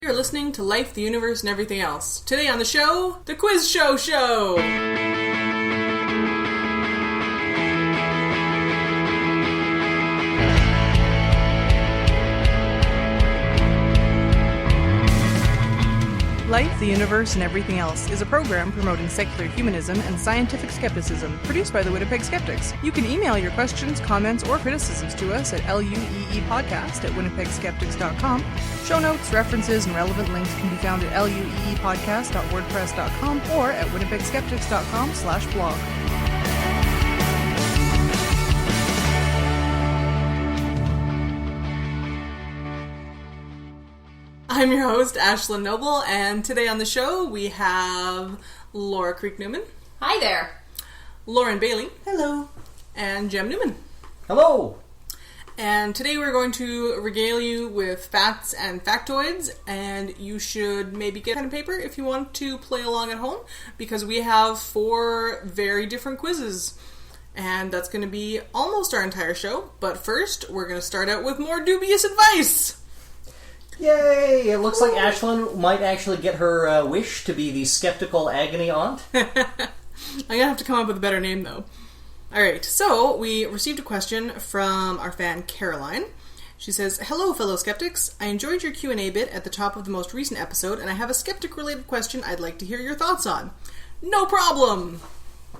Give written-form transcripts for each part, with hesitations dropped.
You're listening to Life, the Universe, and Everything Else. Today on the show, the Quiz Show! Life, the Universe, and Everything Else is a program promoting secular humanism and scientific skepticism, produced by the Winnipeg Skeptics. You can email your questions, comments, or criticisms to us at LUEEpodcast@winnipegskeptics.com. Show notes, references, and relevant links can be found at lueepodcast.wordpress.com or at winnipegskeptics.com/blog. I'm your host, Ashlyn Noble, and today on the show we have Laura Creek-Newman. Hi there. Lauren Bailey. Hello. And Jem Newman. Hello. And today we're going to regale you with facts and factoids, and you should maybe get a pen and paper if you want to play along at home, because we have 4 very different quizzes. And that's going to be almost our entire show, but first we're going to start out with more dubious advice. Yay! It looks like Ashlyn might actually get her wish to be the skeptical agony aunt. I'm going to have to come up with a better name, though. Alright, so we received a question from our fan Caroline. She says, "Hello, fellow skeptics. I enjoyed your Q&A bit at the top of the most recent episode, and I have a skeptic-related question I'd like to hear your thoughts on." No problem!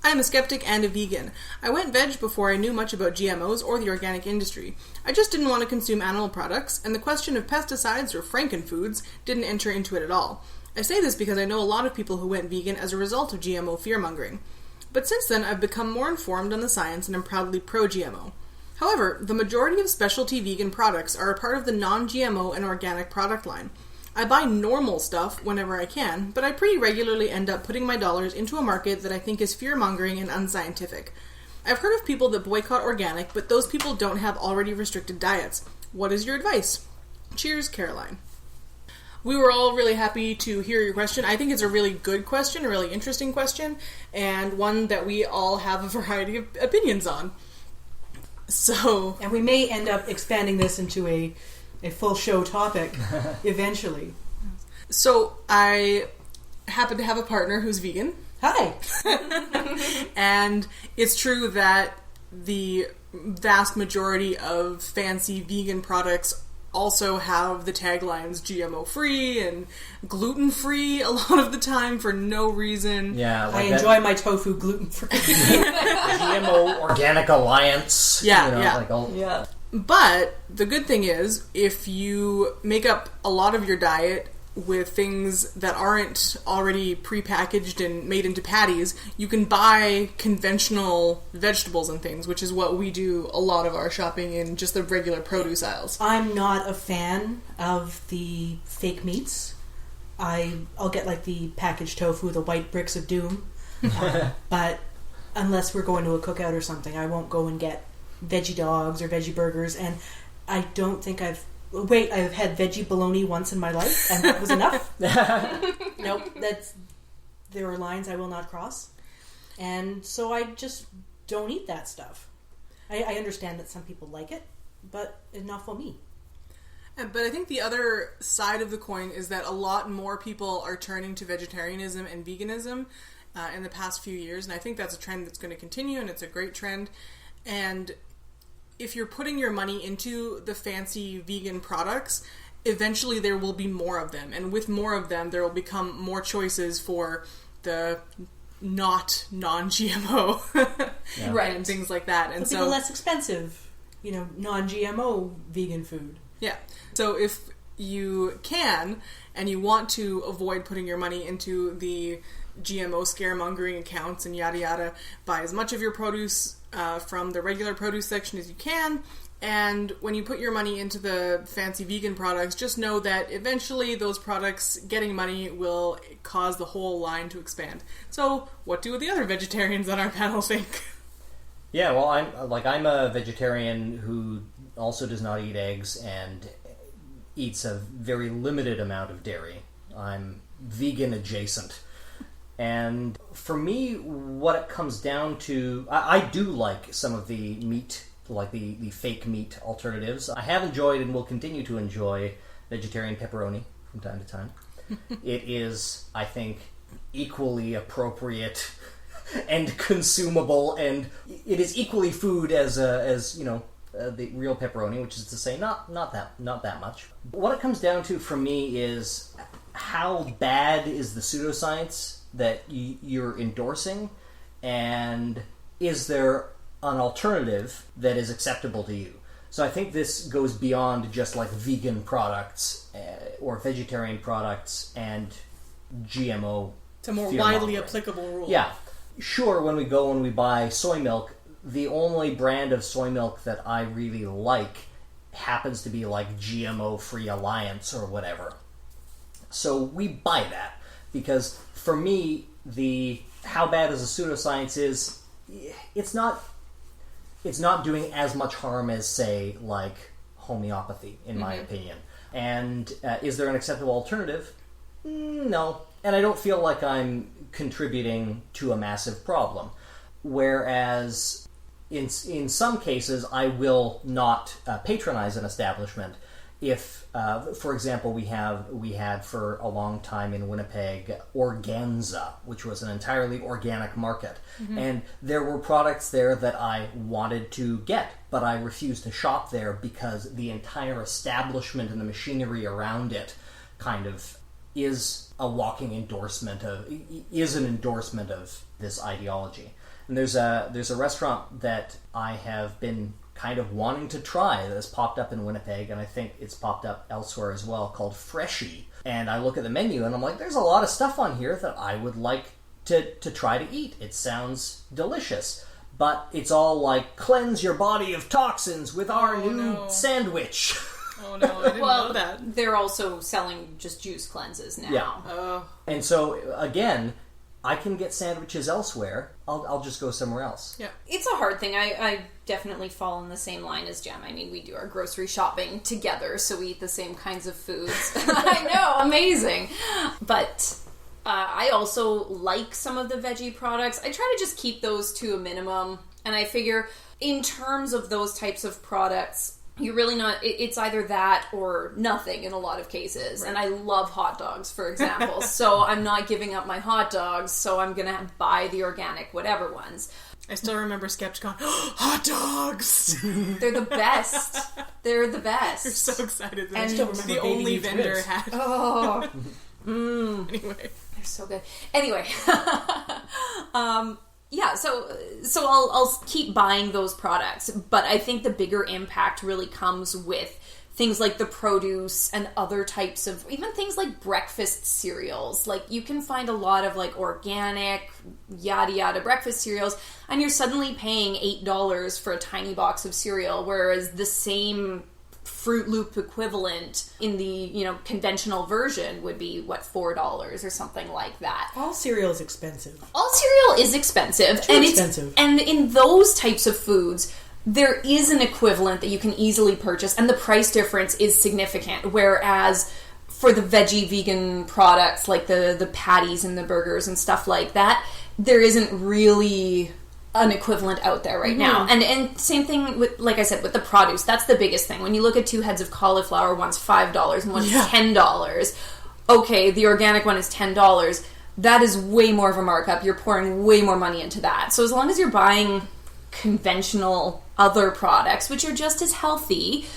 I'm a skeptic and a vegan. I went veg before I knew much about GMOs or the organic industry. I just didn't want to consume animal products, and the question of pesticides or frankenfoods didn't enter into it at all. I say this because I know a lot of people who went vegan as a result of GMO fear-mongering. But since then, I've become more informed on the science and am proudly pro-GMO. However, the majority of specialty vegan products are a part of the non-GMO and organic product line. I buy normal stuff whenever I can, but I pretty regularly end up putting my dollars into a market that I think is fear-mongering and unscientific. I've heard of people that boycott organic, but those people don't have already restricted diets. What is your advice? Cheers, Caroline. We were all really happy to hear your question. I think it's a really good question, a really interesting question, and one that we all have a variety of opinions on. And we may end up expanding this into a full show topic eventually. So I happen to have a partner who's vegan. Hi! And it's true that the vast majority of fancy vegan products also have the taglines GMO-free and gluten-free a lot of the time for no reason. Yeah, I enjoy my tofu gluten-free. GMO Organic Alliance. Yeah. But the good thing is, if you make up a lot of your diet with things that aren't already prepackaged and made into patties, you can buy conventional vegetables and things, which is what we do a lot of our shopping in just the regular produce aisles. I'm not a fan of the fake meats. I'll get like the packaged tofu, the white bricks of doom. But unless we're going to a cookout or something, I won't go and get veggie dogs or veggie burgers, and I don't think I've had veggie baloney once in my life, and that was enough. Nope, there are lines I will not cross, and so I just don't eat that stuff. I understand that some people like it, but it's not for me. But I think the other side of the coin is that a lot more people are turning to vegetarianism and veganism in the past few years, and I think that's a trend that's going to continue, and it's a great trend. And if you're putting your money into the fancy vegan products, eventually there will be more of them. And with more of them, there will become more choices for the non-GMO. Yeah. Right. And things like that. And so less expensive, non-GMO vegan food. Yeah. So if you can, and you want to avoid putting your money into the GMO scaremongering accounts and yada yada, buy as much of your produce from the regular produce section as you can, and when you put your money into the fancy vegan products, just know that eventually those products getting money will cause the whole line to expand. So what do the other vegetarians on our panel think? Yeah, well, I'm a vegetarian who also does not eat eggs and eats a very limited amount of dairy. I'm vegan adjacent. And for me, what it comes down to, I do like some of the meat, like the fake meat alternatives. I have enjoyed and will continue to enjoy vegetarian pepperoni from time to time. It is, I think, equally appropriate and consumable, and it is equally food as the real pepperoni, which is to say, not that much. What it comes down to for me is how bad is the pseudoscience that you're endorsing, and is there an alternative that is acceptable to you? So I think this goes beyond just like vegan products or vegetarian products and GMO. It's a more widely applicable rule. Yeah. Sure, when we buy soy milk, the only brand of soy milk that I really like happens to be like GMO-free Alliance or whatever. So we buy that because for me, the how bad is the pseudoscience is, it's not doing as much harm as, say, like homeopathy, in my opinion. And is there an acceptable alternative? No. And I don't feel like I'm contributing to a massive problem. Whereas in some cases, I will not patronize an establishment if, for example, we had for a long time in Winnipeg Organza, which was an entirely organic market. And there were products there that I wanted to get, but I refused to shop there because the entire establishment and the machinery around it kind of is an endorsement of this ideology. And there's a restaurant that I have been kind of wanting to try that has popped up in Winnipeg, and I think it's popped up elsewhere as well, called Freshie. And I look at the menu and I'm like, there's a lot of stuff on here that I would like to try to eat. It sounds delicious. But it's all like, cleanse your body of toxins with our new sandwich. Oh no, I didn't know that. They're also selling just juice cleanses now. Yeah. And so, again, I can get sandwiches elsewhere. I'll just go somewhere else. Yeah. It's a hard thing. I definitely fall in the same line as Jem. I mean, we do our grocery shopping together, so we eat the same kinds of foods. I know, amazing. But I also like some of the veggie products. I try to just keep those to a minimum. And I figure, in terms of those types of products, you're really not, it's either that or nothing in a lot of cases. Right. And I love hot dogs, for example. So I'm not giving up my hot dogs, so I'm going to buy the organic whatever ones. I still remember Skeptics going, hot dogs! They're the best. They're the best. You're so excited that I still remember the only vendor had. Oh. Anyway. They're so good. Anyway. Yeah, so I'll keep buying those products, but I think the bigger impact really comes with things like the produce and other types of, even things like breakfast cereals. Like, you can find a lot of like organic, yada yada breakfast cereals, and you're suddenly paying $8 for a tiny box of cereal, whereas the same Fruit Loop equivalent in the, conventional version would be, $4 or something like that. All cereal is expensive. All cereal is expensive. Too expensive. And in those types of foods, there is an equivalent that you can easily purchase, and the price difference is significant. Whereas for the veggie vegan products, like the patties and the burgers and stuff like that, there isn't really an equivalent out there right now. And same thing with, like I said, with the produce. That's the biggest thing. When you look at 2 heads of cauliflower, one's $5 and one's $10. Okay, the organic one is $10. That is way more of a markup. You're pouring way more money into that. So as long as you're buying conventional other products, which are just as healthy,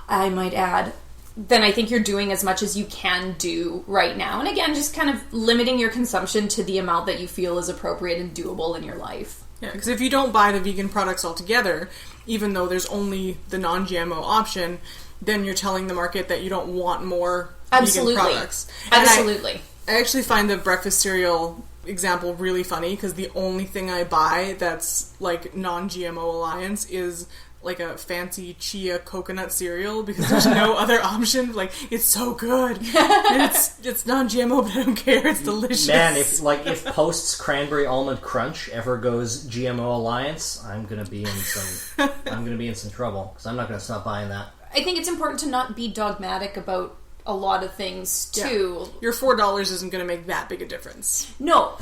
I might add, then I think you're doing as much as you can do right now. And again, just kind of limiting your consumption to the amount that you feel is appropriate and doable in your life. Yeah, because if you don't buy the vegan products altogether, even though there's only the non-GMO option, then you're telling the market that you don't want more vegan products. Absolutely. I actually find the breakfast cereal example really funny, because the only thing I buy that's like non-GMO Alliance is like a fancy chia coconut cereal, because there's no other option. Like, it's so good. And it's non-GMO, but I don't care. It's delicious. Man, if Post's Cranberry Almond Crunch ever goes GMO Alliance, I'm gonna be in some trouble, because I'm not gonna stop buying that. I think it's important to not be dogmatic about a lot of things too. Yeah. Your $4 isn't going to make that big a difference. No,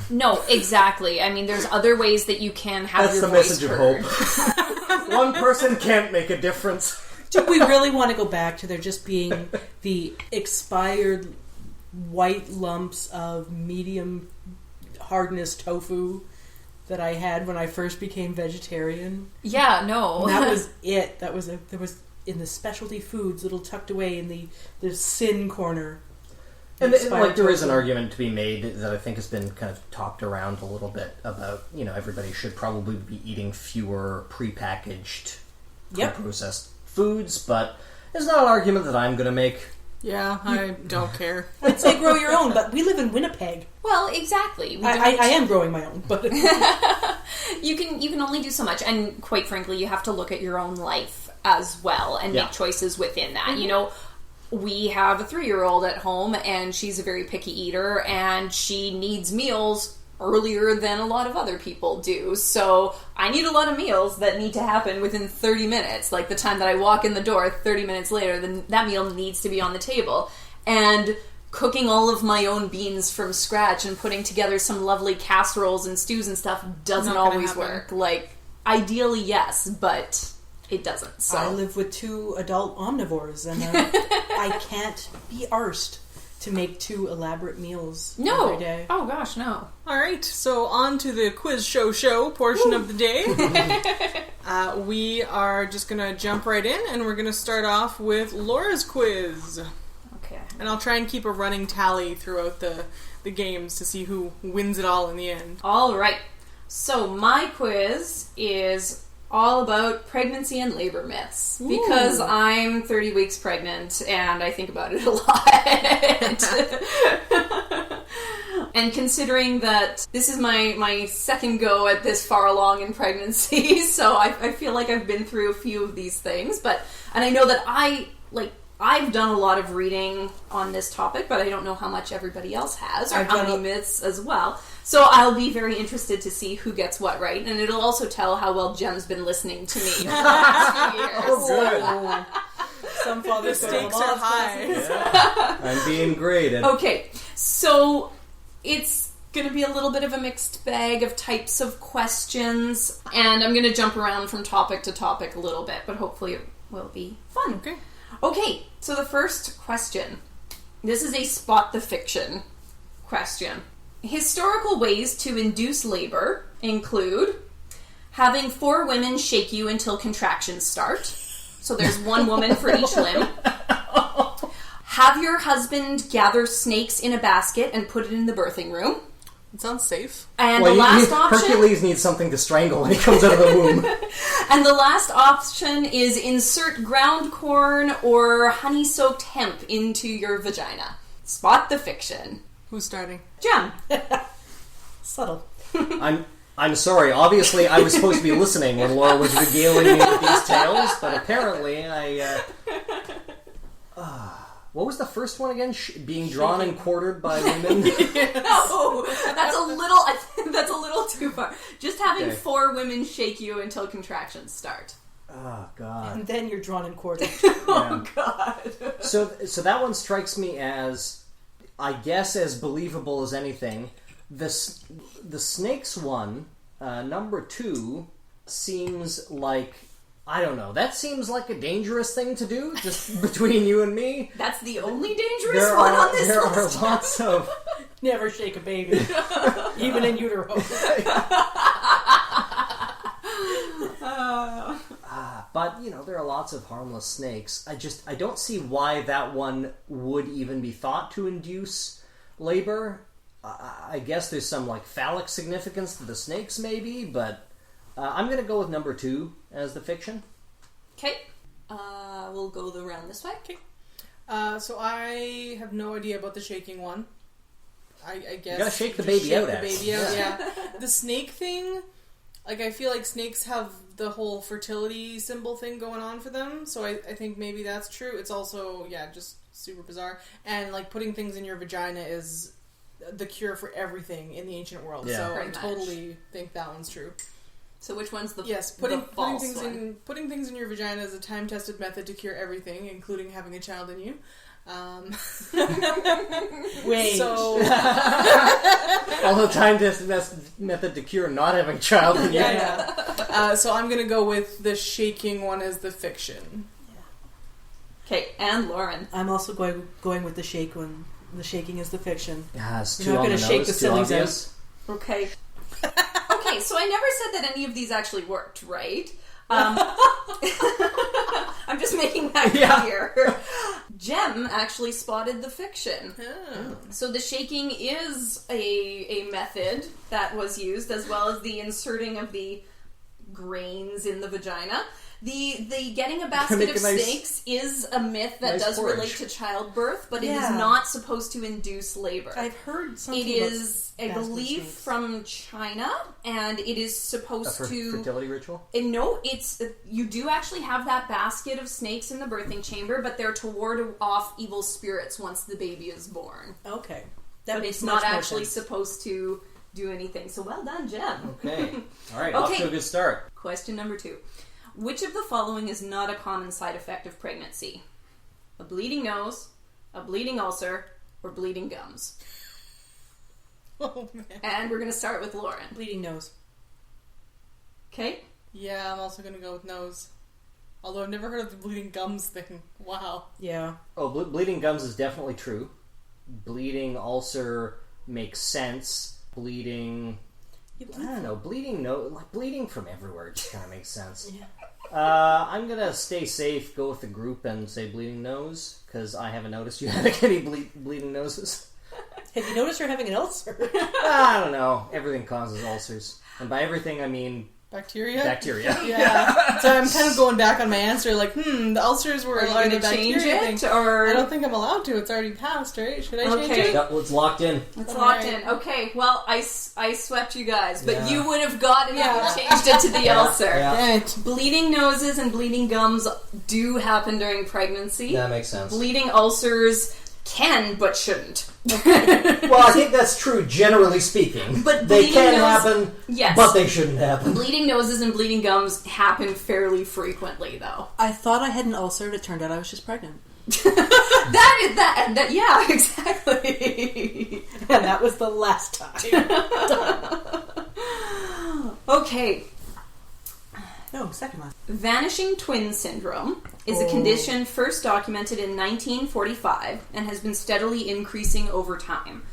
exactly. I mean, there's other ways that you can have That's your the voice message heard. of hope. One person can't make a difference. Do we really want to go back to there just being the expired white lumps of medium hardness tofu that I had when I first became vegetarian. Yeah, no. And that was it. There was in the specialty foods, little tucked away in the sin corner. And there is an argument to be made that I think has been kind of talked around a little bit about, everybody should probably be eating fewer prepackaged, processed foods, but it's not an argument that I'm going to make. Yeah, I don't care. I'd say grow your own, but we live in Winnipeg. Well, exactly. I am growing my own, but you can only do so much, and quite frankly, you have to look at your own life as well and make choices within that. Mm-hmm. We have a 3-year-old at home, and she's a very picky eater, and she needs meals earlier than a lot of other people do. So I need a lot of meals that need to happen within 30 minutes. Like the time that I walk in the door, 30 minutes later, then that meal needs to be on the table. And cooking all of my own beans from scratch and putting together some lovely casseroles and stews and stuff doesn't always work. Like, ideally, yes, but it doesn't. So I live with 2 adult omnivores, and I can't be arsed to make 2 elaborate meals every day. Oh gosh, no. All right, so on to the quiz show portion of the day. We are just going to jump right in, and we're going to start off with Laura's quiz. Okay. And I'll try and keep a running tally throughout the games to see who wins it all in the end. All right. So my quiz is all about pregnancy and labor myths, because I'm 30 weeks pregnant and I think about it a lot. And considering that this is my second go at this far along in pregnancy, so I feel like I've been through a few of these things, and I know that I've done a lot of reading on this topic, but I don't know how much everybody else has, or how many myths as well. So I'll be very interested to see who gets what right, and it'll also tell how well Jem's been listening to me for the last few years. Oh, good. Some fathers The stakes are high. Yeah. I'm being graded. Okay, so it's going to be a little bit of a mixed bag of types of questions, and I'm going to jump around from topic to topic a little bit, but hopefully it will be fun. Okay, so the first question. This is a spot the fiction question. Historical ways to induce labor include having 4 women shake you until contractions start. So there's 1 woman for each limb. Have your husband gather snakes in a basket and put it in the birthing room. It sounds safe. And the last option... Hercules needs something to strangle when he comes out of the womb. And the last option is insert ground corn or honey-soaked hemp into your vagina. Spot the fiction. Who's starting? Jem. Subtle. I'm sorry. Obviously, I was supposed to be listening when Laura was regaling me with these tales, but apparently what was the first one again? Being drawn and quartered by women? No, that's a little too far. Just having 4 women shake you until contractions start. Oh, God. And then you're drawn and quartered. Oh, God. So that one strikes me as, I guess, as believable as anything. The snakes one, number 2, seems like, I don't know, that seems like a dangerous thing to do, just between you and me. That's the only dangerous one on this list. There are lots of... Never shake a baby, even in utero. But, there are lots of harmless snakes. I don't see why that one would even be thought to induce labor. I guess there's some, phallic significance to the snakes, maybe, but I'm going to go with number 2 as the fiction. Okay. We'll go around this way. Okay. So I have no idea about the shaking one. I guess... You gotta shake the baby out, yeah. The snake thing... I feel like snakes have the whole fertility symbol thing going on for them, so I think maybe that's true. It's also, just super bizarre. And, putting things in your vagina is the cure for everything in the ancient world, so I totally think that one's true. So which one's the putting false one? Putting things in your vagina is a time-tested method to cure everything, including having a child in you. Wait. So, although time-tested method to cure not having a child in you. So I'm gonna go with the shaking one as the fiction. Okay, and Lauren. I'm also going with the shake one The shaking is the fiction. Yeah, it's You're too not on gonna the shake nose, the too sillies out. obvious. Okay. Okay, so I never said that any of these actually worked, right? I'm just making that clear. Jem actually spotted the fiction. Oh. So the shaking is a method that was used, as well as the inserting of the grains in the vagina. The getting a basket Make of a nice- snakes is a myth that nice does porridge. relate to childbirth, but it is Yeah. not supposed to induce labor. I've heard something It is, I about basket believe, snakes. from China, and it is supposed A to... fertility ritual? No, it's you do actually have that basket of snakes in the birthing chamber, but they're to ward off evil spirits once the baby is born. Okay. That But makes it's not much more actually sense. supposed to do anything. So well done, Jem. Okay. All right, off Okay. to a good start. Question number 2. Which of the following is not a common side effect of pregnancy? A bleeding nose, a bleeding ulcer, or bleeding gums? Oh, man. And we're going to start with Lauren. Bleeding nose. Okay? Yeah, I'm also going to go with nose. Although I've never heard of the bleeding gums thing. Wow. Yeah. Oh, bleeding gums is definitely true. Bleeding ulcer makes sense. Bleeding... I don't know. Bleeding from everywhere just kind of makes sense. Yeah. I'm gonna stay safe, go with the group, and say bleeding nose because I haven't noticed you having any bleeding noses. Have you noticed you're having an ulcer? I don't know. Everything causes ulcers, and by everything I mean Bacteria? bacteria. Yeah. So I'm kind of going back on my answer, like, the ulcers were Are you a lot of going the to change bacteria it? thing. Or... I don't think I'm allowed to. It's already passed, right? Should I change Okay. it? It's locked in. It's All locked right. in. Okay, well, I swept you guys, but Yeah. you would have gotten it Yeah. if you changed it to the ulcer. Yeah. Damn it. Bleeding noses and bleeding gums do happen during pregnancy. That makes sense. Bleeding ulcers can, but shouldn't. Well, I think that's true, generally speaking. But they bleeding can nose- happen, Yes. but they shouldn't happen. Bleeding noses and bleeding gums happen fairly frequently, though. I thought I had an ulcer, and it turned out I was just pregnant. That yeah, exactly. And that was the last time. Okay. No, second last. Vanishing twin syndrome is a condition first documented in 1945 and has been steadily increasing over time.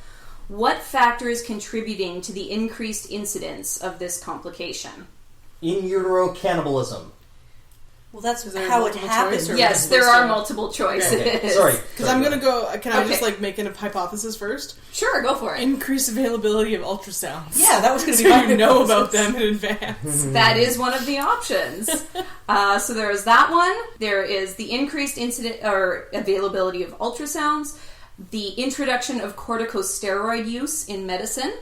What factor is contributing to the increased incidence of this complication? In utero cannibalism. Well, that's Is there how it multiple happens. choice or- Yes, there are multiple choices. Okay, sorry. Because I'm going to go... Can I Okay. just, make a hypothesis first? Sure, go for it. Increased availability of ultrasounds. Yeah, that was going to So be my you know hypothesis. about them in advance. That is one of the options. So there is that one. There is the increased incident or availability of ultrasounds, the introduction of corticosteroid use in medicine,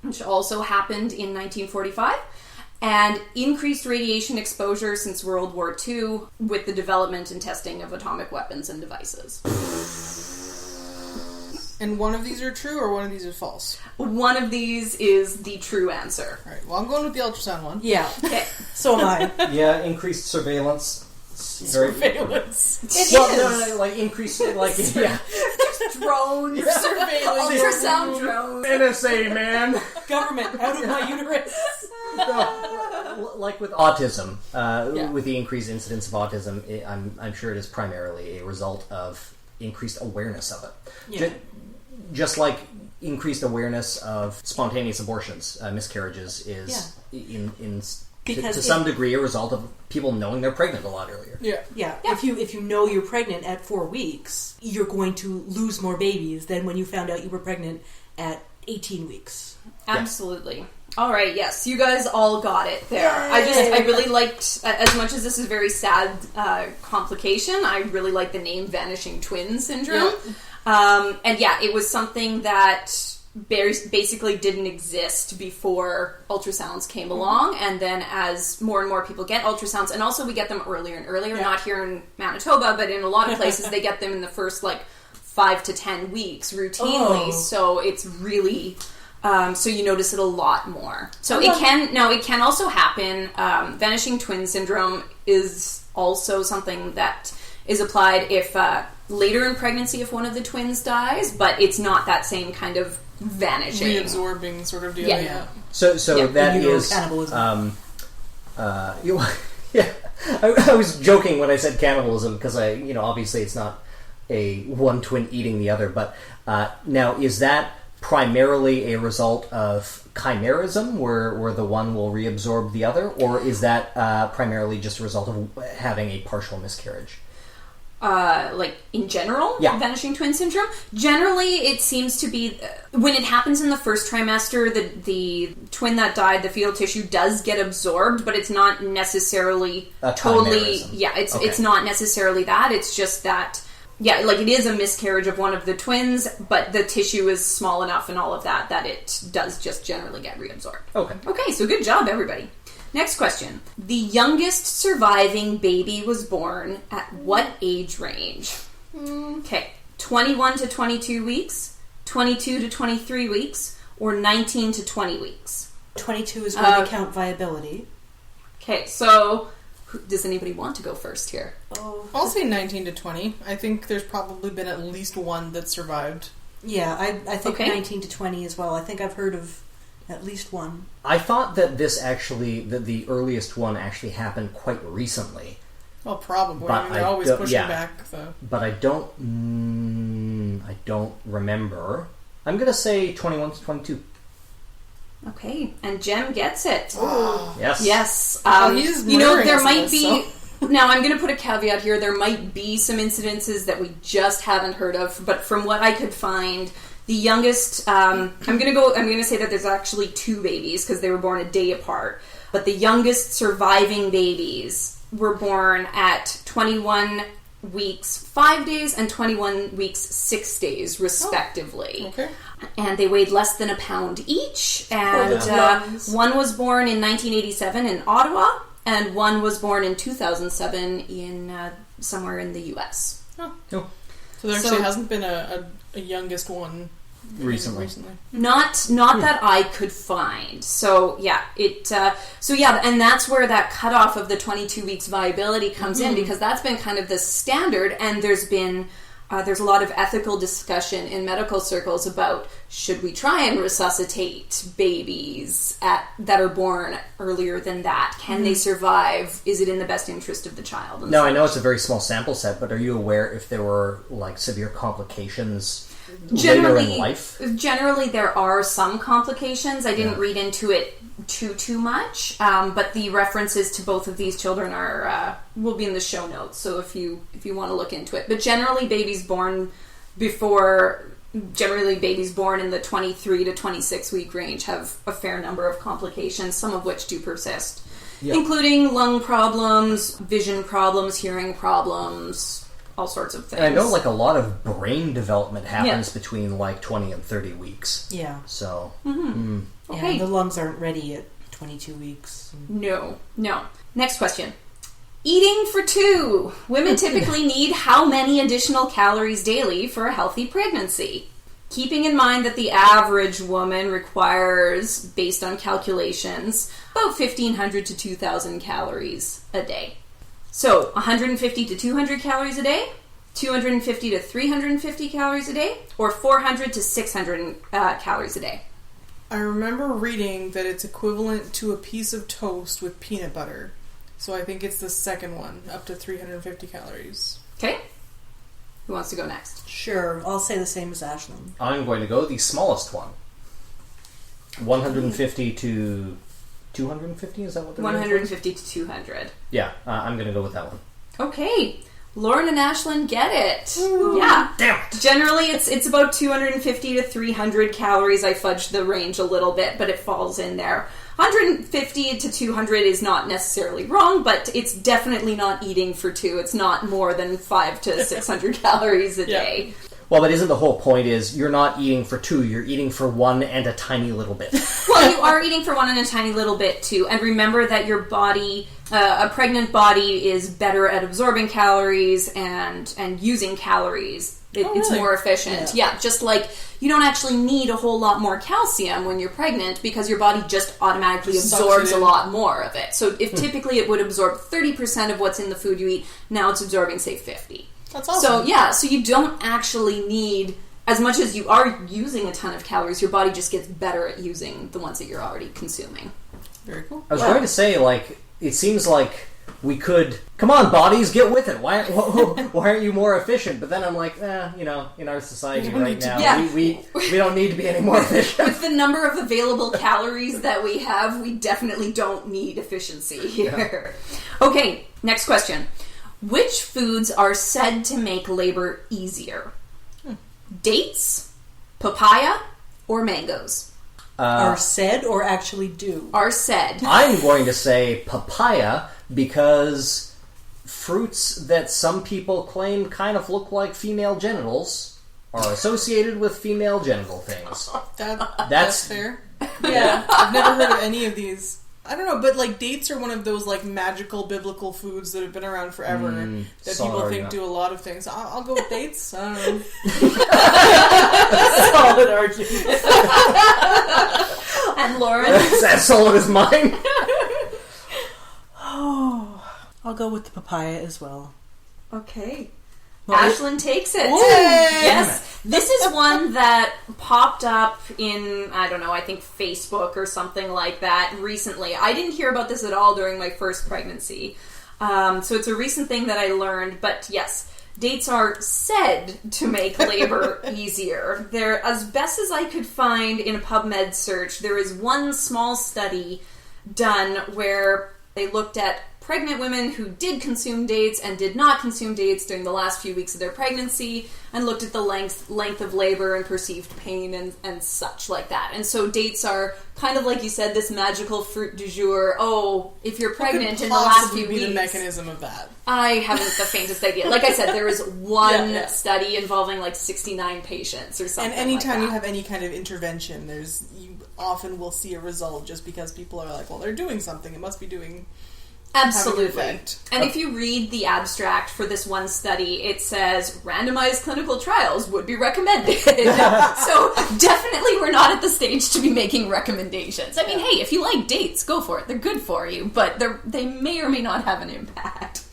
which also happened in 1945, and increased radiation exposure since World War II with the development and testing of atomic weapons and devices. And one of these are true or one of these is false? One of these is the true answer. All right, well, I'm going with the ultrasound one. Yeah, Okay. so am I. Yeah, increased surveillance. Surveillance. It Well, is. no, increased, yeah. Drones. Surveillance. Ultrasound drones. NSA, man. Government, out of my uterus. Like with autism, Yeah. with the increased incidence of autism, I'm sure it is primarily a result of increased awareness of it. Yeah. Just like increased awareness of spontaneous abortions, miscarriages is to Because some degree a result of people knowing they're pregnant a lot earlier. Yeah. Yeah, if you know you're pregnant at 4 weeks, you're going to lose more babies than when you found out you were pregnant at 18 weeks. Absolutely. All right, yes, you guys all got it there. I really liked, as much as this is a very sad complication, I really like the name Vanishing Twin Syndrome. And yeah, it was something that basically didn't exist before ultrasounds came along, and then as more and more people get ultrasounds, and also we get them earlier and earlier, not here in Manitoba, but in a lot of places they get them in the first 5 to 10 weeks routinely, so it's really... so you notice it a lot more. So it can also happen. Vanishing twin syndrome is also something that is applied if later in pregnancy if one of the twins dies, but it's not that same kind of vanishing. Reabsorbing sort of deal. Yeah. Yeah. So that You know, is cannibalism. yeah. I was joking when I said cannibalism because obviously it's not one twin eating the other, but Now, is that primarily a result of chimerism, where the one will reabsorb the other, or is that primarily just a result of having a partial miscarriage? Like in general, Yeah. vanishing twin syndrome. Generally, it seems to be when it happens in the first trimester, the twin that died, the fetal tissue does get absorbed, but it's not necessarily A totally. chimerism. Yeah, Okay. it's not necessarily that. It's just that. Yeah, like it is a miscarriage of one of the twins, but the tissue is small enough and all of that it does just generally get reabsorbed. Okay. Okay, so good job, everybody. Next question. The youngest surviving baby was born at what age range? Okay, 21 to 22 weeks, 22 to 23 weeks, or 19 to 20 weeks? 22 is where we count viability. Okay, so does anybody want to go first here? Oh, I'll say 19 to 20. I think there's probably been at least one that survived. yeah, I think Okay. 19 to 20 as well. I think I've heard of at least one. I thought that that the earliest one actually happened quite recently, Well, probably. But I mean, they're I always don't- pushing yeah. back the... but I don't remember. I'm going to say 21 to 22. Okay, and Jem gets it. Yes. Yes. he's you know, murdering there us might with be... this, Now, I'm going to put a caveat here. There might be some incidences that we just haven't heard of, but from what I could find, the youngest... I'm going to say that there's actually two babies because they were born a day apart. But the youngest surviving babies were born at 21 weeks 5 days and 21 weeks 6 days, respectively. Okay. And they weighed less than a pound each. And the lungs. one was born in 1987 in Ottawa, and one was born in 2007 in somewhere in the U.S. Oh. Oh. So there actually hasn't been a youngest one Recently. Not that I could find. So yeah, and that's where that cutoff of the 22 weeks viability comes in, because that's been kind of the standard, and there's a lot of ethical discussion in medical circles about should we try and resuscitate babies that are born earlier than that? Can they survive? Is it in the best interest of the child? And Now, so I know it's a very small sample set, but are you aware if there were like severe complications later in life? Generally, there are some complications. I didn't read into it too much, but the references to both of these children will be in the show notes. So if you want to look into it, but generally, babies born in the 23 to 26 week range have a fair number of complications, some of which do persist, including lung problems, vision problems, hearing problems, all sorts of things. And I know like a lot of brain development happens between like 20 and 30 weeks. Yeah. So, Yeah, Okay. the lungs aren't ready at 22 weeks. No. Next question. Eating for two. Women typically need how many additional calories daily for a healthy pregnancy? Keeping in mind that the average woman requires, based on calculations, about 1,500 to 2,000 calories a day. So, 150 to 200 calories a day, 250 to 350 calories a day, or 400 to 600 calories a day. I remember reading that it's equivalent to a piece of toast with peanut butter. So I think it's the second one, up to 350 calories. Okay? Who wants to go next? Sure, I'll say the same as Ashlyn. I'm going to go the smallest one. 150 to 250, is that what they're 150 to 200. Yeah, I'm going to go with that one. Okay. Lauren and Ashlyn get it. Yeah. Damn it! Generally, it's about 250 to 300 calories. I fudged the range a little bit, but it falls in there. 150 to 200 is not necessarily wrong, but it's definitely not eating for two. It's not more than 500 to 600 calories a day. Well, but isn't the whole point is you're not eating for two, you're eating for one and a tiny little bit. Well, you are eating for one and a tiny little bit too. And remember that your body, a pregnant body, is better at absorbing calories and using calories. It's more efficient. Yeah, just like you don't actually need a whole lot more calcium when you're pregnant because your body just automatically absorbs a lot more of it. So if typically it would absorb 30% of what's in the food you eat, now it's absorbing, say, 50%. That's awesome. So you don't actually need, as much as you are using a ton of calories, your body just gets better at using the ones that you're already consuming. Very cool. I was going to say, like, it seems like we could, come on, bodies, get with it. Why aren't you more efficient? But then I'm like, in our society right now, we don't need to be any more efficient. With the number of available calories that we have, we definitely don't need efficiency here. Yeah. Okay, next question. Which foods are said to make labor easier? Dates, papaya, or mangoes? Are said or actually do? Are said. I'm going to say papaya because fruits that some people claim kind of look like female genitals are associated with female genital things. That's fair. Yeah. I've never heard of any of these. I don't know, but like dates are one of those like magical biblical foods that have been around forever that people think do a lot of things. I'll go with dates. I don't know. Solid argument. And Lauren? That's solid as mine. Oh, I'll go with the papaya as well. Okay. Ashlyn takes it. Yay! Yes. This is one that popped up in, I don't know, I think Facebook or something like that recently. I didn't hear about this at all during my first pregnancy. So it's a recent thing that I learned. But yes, dates are said to make labor easier. There, as best as I could find in a PubMed search, there is one small study done where they looked at pregnant women who did consume dates and did not consume dates during the last few weeks of their pregnancy, and looked at the length of labor and perceived pain and such like that. And so dates are kind of like you said, this magical fruit du jour. Oh, if you're pregnant in the last few weeks, the mechanism of that? I haven't the faintest idea. Like I said, there was one study involving like 69 patients or something. And anytime like you have any kind of intervention, you often will see a result just because people are like, well, they're doing something. It must be doing. Absolutely. And if you read the abstract for this one study, it says randomized clinical trials would be recommended. So definitely we're not at the stage to be making recommendations. I mean, hey, if you like dates, go for it. They're good for you, but they may or may not have an impact.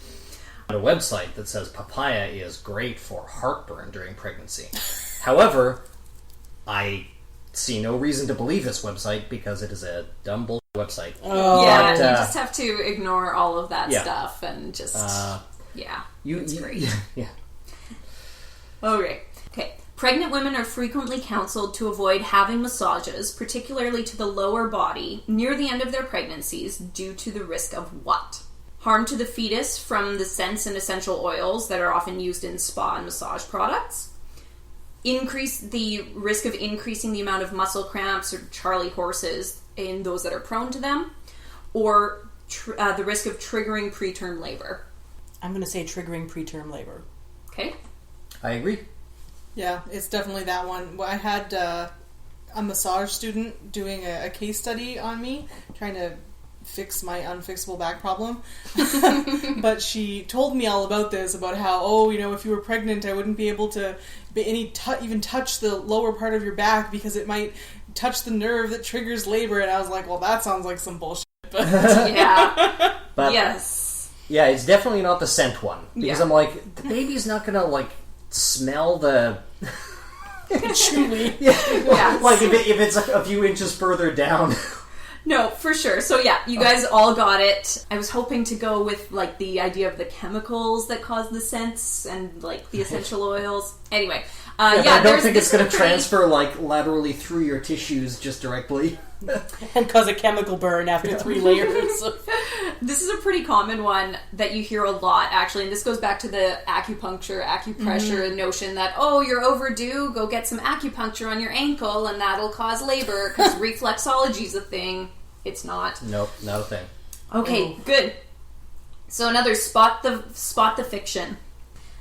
On a website that says papaya is great for heartburn during pregnancy. However, I see no reason to believe this website because it is a dumb bullshit website. Yeah, you just have to ignore all of that stuff and just it's great. Yeah. Okay. Pregnant women are frequently counseled to avoid having massages, particularly to the lower body, near the end of their pregnancies due to the risk of what? Harm to the fetus from the scents and essential oils that are often used in spa and massage products. Increase the risk of increasing the amount of muscle cramps or Charlie horses in those that are prone to them, or the risk of triggering preterm labor. I'm going to say triggering preterm labor. Okay. I agree. Yeah, it's definitely that one. I had a massage student doing a case study on me, trying to fix my unfixable back problem. But she told me all about this, about how, if you were pregnant, I wouldn't be able to even touch the lower part of your back because it might touch the nerve that triggers labor. And I was like, well, that sounds like some bullshit. But yeah. But yes. Yeah, it's definitely not the scent one. Because I'm like, the baby's not going to, smell the... chewy. Yeah. Like, if it's a few inches further down... No, for sure. So yeah, you guys all got it. I was hoping to go with the idea of the chemicals that cause the scents and the essential oils. Anyway, I don't think it's going to transfer laterally through your tissues just directly. And cause a chemical burn after 3 layers. This is a pretty common one that you hear a lot, actually, and this goes back to the acupressure notion that, you're overdue, go get some acupuncture on your ankle and that'll cause labor because reflexology is a thing. It's not. Nope, not a thing. Okay, good. So another spot the fiction.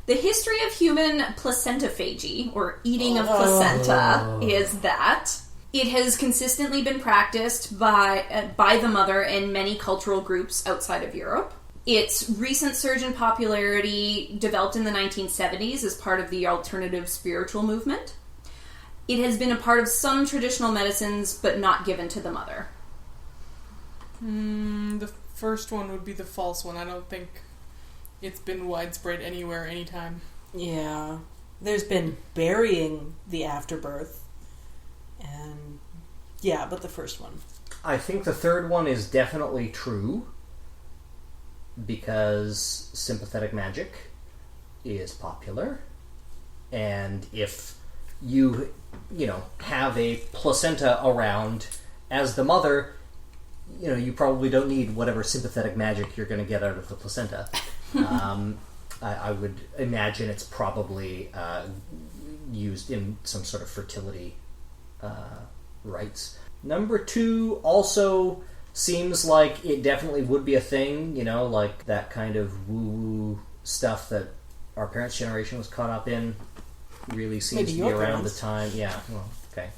The history of human placentophagy, or eating of placenta, is that it has consistently been practiced by the mother in many cultural groups outside of Europe. Its recent surge in popularity developed in the 1970s as part of the alternative spiritual movement. It has been a part of some traditional medicines, but not given to the mother. The first one would be the false one. I don't think it's been widespread anywhere, anytime. Yeah. There's been burying the afterbirth. And but the first one. I think the third one is definitely true. because sympathetic magic is popular, and if you have a placenta around as the mother, you probably don't need whatever sympathetic magic you're going to get out of the placenta. I would imagine it's probably used in some sort of fertility rites. Number 2 also seems like it definitely would be a thing, like that kind of woo-woo stuff that our parents' generation was caught up in. Really seems to be around the time. Yeah, well, okay.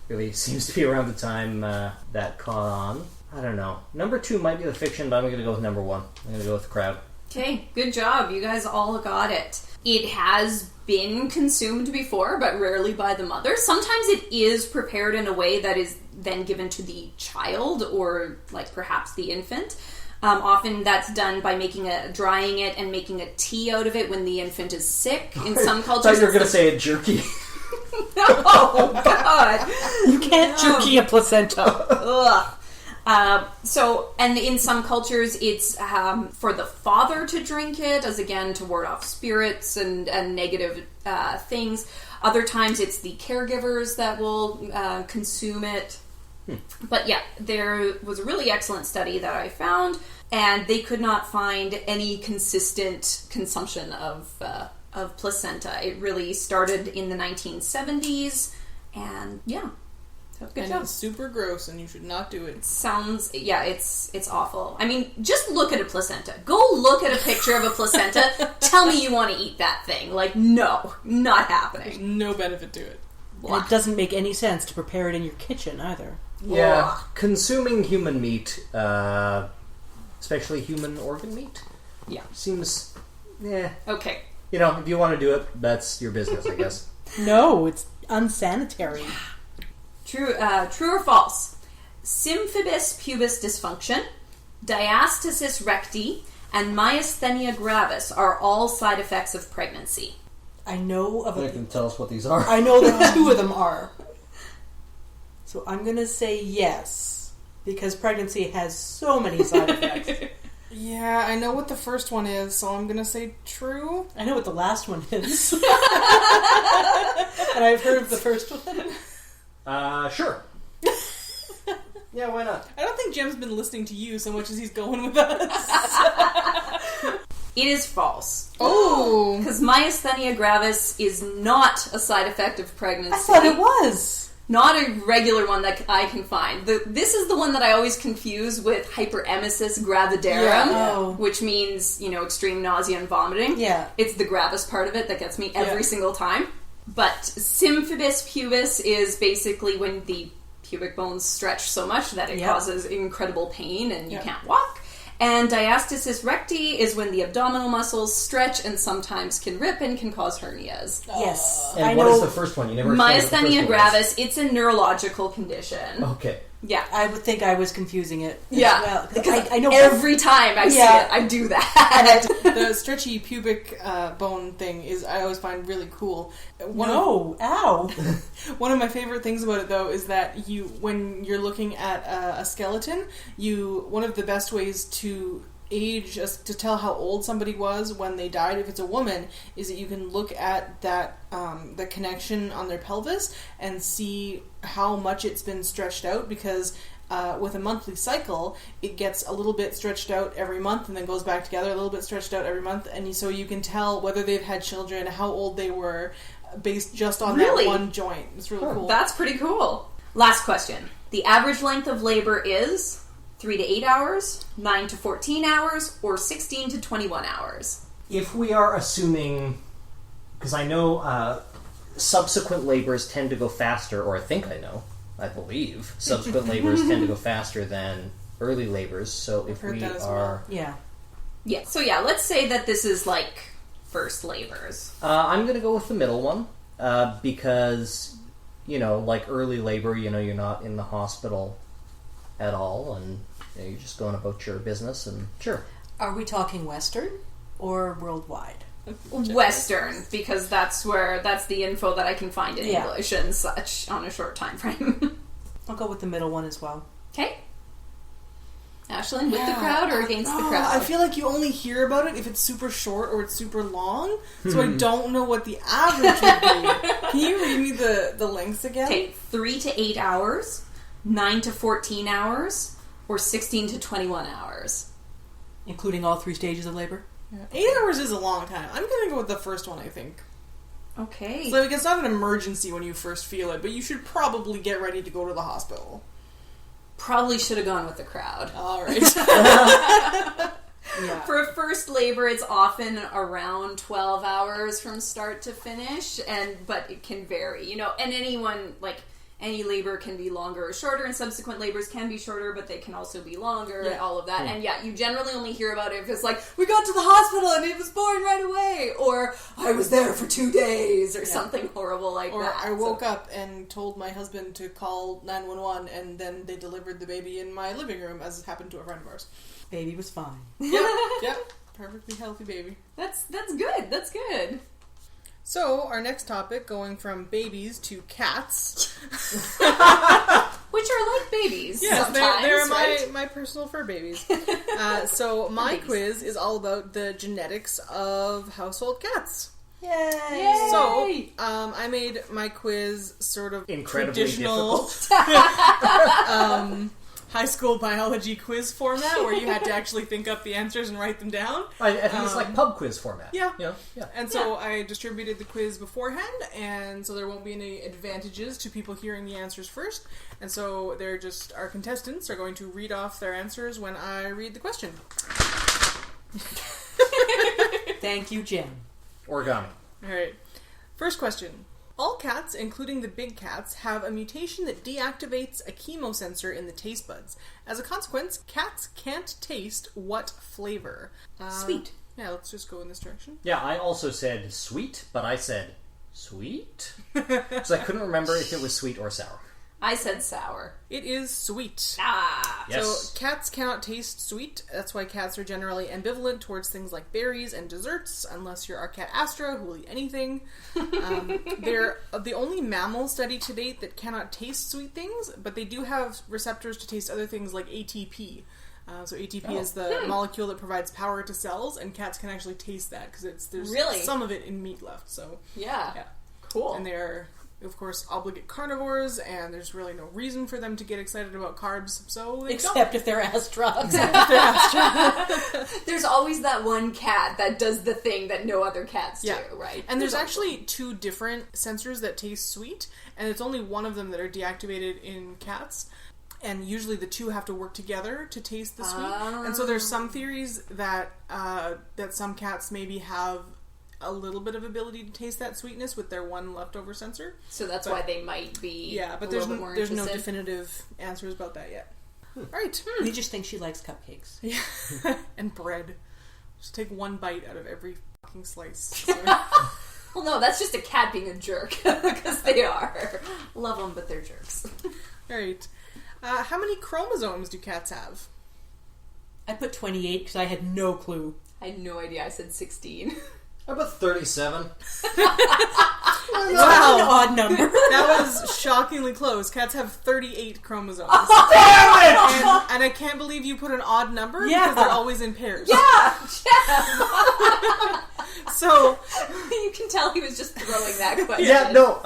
Really seems to be around the time that caught on. I don't know. Number 2 might be the fiction, but I'm going to go with number 1. I'm going to go with the crowd. Okay, good job. You guys all got it. It has been consumed before, but rarely by the mother. Sometimes it is prepared in a way that is then given to the child or, like, perhaps the infant. Often that's done by drying it and making a tea out of it when the infant is sick. In some cultures, I thought you were going to say a jerky. Oh, God. You can't jerky a placenta. Ugh. And in some cultures, it's for the father to drink it, as again to ward off spirits and negative things. Other times, it's the caregivers that will consume it. But yeah, there was a really excellent study that I found, and they could not find any consistent consumption of placenta. It really started in the 1970s, and yeah. Good job. It's super gross, and you should not do it. It's awful. I mean, just look at a placenta. Go look at a picture of a placenta. Tell me you want to eat that thing. Like, no, not happening. There's no benefit to it. And it doesn't make any sense to prepare it in your kitchen either. Yeah, consuming human meat, especially human organ meat, seems, Okay. If you want to do it, that's your business, I guess. No, it's unsanitary. True or false? Symphysis pubis dysfunction, diastasis recti, and myasthenia gravis are all side effects of pregnancy. I know of You can tell us what these are. I know that 2 of them are. So I'm going to say yes, because pregnancy has so many side effects. Yeah, I know what the first one is, so I'm going to say true. I know what the last one is. And I've heard of the first one. Sure. Yeah, why not? I don't think Jim's been listening to you so much as he's going with us. It is false. Oh! Because myasthenia gravis is not a side effect of pregnancy. I thought it was. Not a regular one that I can find. This is the one that I always confuse with hyperemesis gravidarum, which means, extreme nausea and vomiting. Yeah. It's the gravis part of it that gets me every single time. But symphysis pubis is basically when the pubic bones stretch so much that it causes incredible pain and you can't walk. And diastasis recti is when the abdominal muscles stretch and sometimes can rip and can cause hernias. Yes. And what is the first one? You never explained what the Myasthenia first gravis, it's a neurological condition. Okay. Yeah. I would think I was confusing it as Yeah. well. Because I know every time I see it, I do that. The stretchy pubic bone thing is, I always find really cool. Ow. One of my favorite things about it, though, is that when you're looking at a skeleton, one of the best ways to age, to tell how old somebody was when they died, if it's a woman, is that you can look at that the connection on their pelvis and see how much it's been stretched out, because with a monthly cycle, it gets a little bit stretched out every month and then goes back together, a little bit stretched out every month, and so you can tell whether they've had children, how old they were, based just on that one joint. It's really cool. That's pretty cool. Last question. The average length of labor is 3 to 8 hours, 9 to 14 hours, or 16 to 21 hours. If we are assuming, because I know subsequent labors tend to go faster, or I believe subsequent labors tend to go faster than early labors, so if we are... Yeah. Yeah, so let's say that this is like first labors. I'm going to go with the middle one, because, like early labor, you're not in the hospital at all, and you're just going about your business, and sure. Are we talking Western or worldwide? Western, because that's the info that I can find in English and such on a short time frame. I'll go with the middle one as well. Okay. Ashlyn, with the crowd or against the crowd? I feel like you only hear about it if it's super short or it's super long, so I don't know what the average would be. Can you read me the lengths again? Okay, 3 to 8 hours, 9 to 14 hours, or 16 to 21 hours. Including all 3 stages of labor? Yeah. 8 hours is a long time. I'm going to go with the first one, I think. Okay. So, like, it's not an emergency when you first feel it, but you should probably get ready to go to the hospital. Probably should have gone with the crowd. All right. Yeah. For a first labor, it's often around 12 hours from start to finish, but it can vary, and any labor can be longer or shorter, and subsequent labors can be shorter, but they can also be longer, and all of that. And you generally only hear about it if it's like, we got to the hospital and it was born right away, or I was there for 2 days, or something horrible like or that. I woke up and told my husband to call 911, and then they delivered the baby in my living room, as happened to a friend of ours. Baby was fine. Yep. Perfectly healthy baby. That's good. That's good. So, our next topic, going from babies to cats. Which are like babies. Yes, sometimes, they're right? my personal fur babies. So, my quiz is all about the genetics of household cats. Yay! So, I made my quiz sort of Incredibly traditional high school biology quiz format, where you had to actually think up the answers and write them down. I think it's like pub quiz format. Yeah. Yeah. And so I distributed the quiz beforehand, and so there won't be any advantages to people hearing the answers first. And so they're just, our contestants are going to read off their answers when I read the question. Thank you, Jen. Origami. Alright. First question. All cats, including the big cats, have a mutation that deactivates a chemosensor in the taste buds. As a consequence, cats can't taste what flavor? Sweet. Yeah, let's just go in this direction. Yeah, I also said sweet, but I said sweet? So I couldn't remember if it was sweet or sour. I said sour. It is sweet. Ah. Yes. So cats cannot taste sweet. That's why cats are generally ambivalent towards things like berries and desserts, unless you're our cat Astra, who will eat anything. They're the only mammal study to date that cannot taste sweet things, but they do have receptors to taste other things like ATP. So ATP is the molecule that provides power to cells, and cats can actually taste that because there's Really? some of it in meat left. So Yeah. yeah, Cool. and they're, of course, obligate carnivores, and there's really no reason for them to get excited about carbs, so they Except if they're astronauts. There's always that one cat that does the thing that no other cats do, right? And there's actually 2 different sensors that taste sweet, and it's only one of them that are deactivated in cats. And usually the 2 have to work together to taste the sweet. And so there's some theories that that some cats maybe have a little bit of ability to taste that sweetness with their one leftover sensor. So that's why they might be but a there's little bit more no interested. definitive answers about that yet. Right. We just think she likes cupcakes. Yeah. And bread. Just take one bite out of every fucking slice. Well, no, that's just a cat being a jerk, because they are. Love them, but they're jerks. Alright. How many chromosomes do cats have? I put 28 because I had no clue. I had no idea. I said 16. How about 37? An odd number. That was shockingly close. Cats have 38 chromosomes. Damn it! And I can't believe you put an odd number Yeah. because they're always in pairs. Yeah! So You can tell he was just throwing that question. Yeah, no,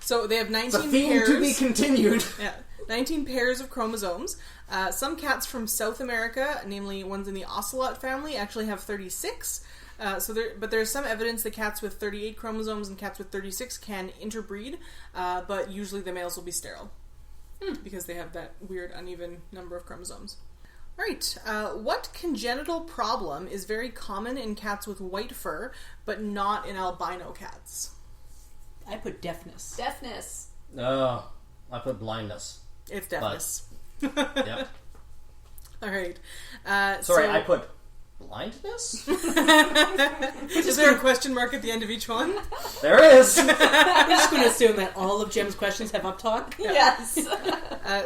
so they have it's a 19 theme pairs. to be continued. Yeah, 19 pairs of chromosomes. Some cats from South America, namely ones in the ocelot family, actually have 36. But there's some evidence that cats with 38 chromosomes and cats with 36 can interbreed, but usually the males will be sterile because they have that weird uneven number of chromosomes. Right. What congenital problem is very common in cats with white fur, but not in albino cats? I put deafness. Deafness. No, I put blindness. It's deafness. Yep. All right. Sorry, I put blindness? Is there a question mark at the end of each one? There is! I'm just going to assume that all of Jem's questions have uptalk. Yes.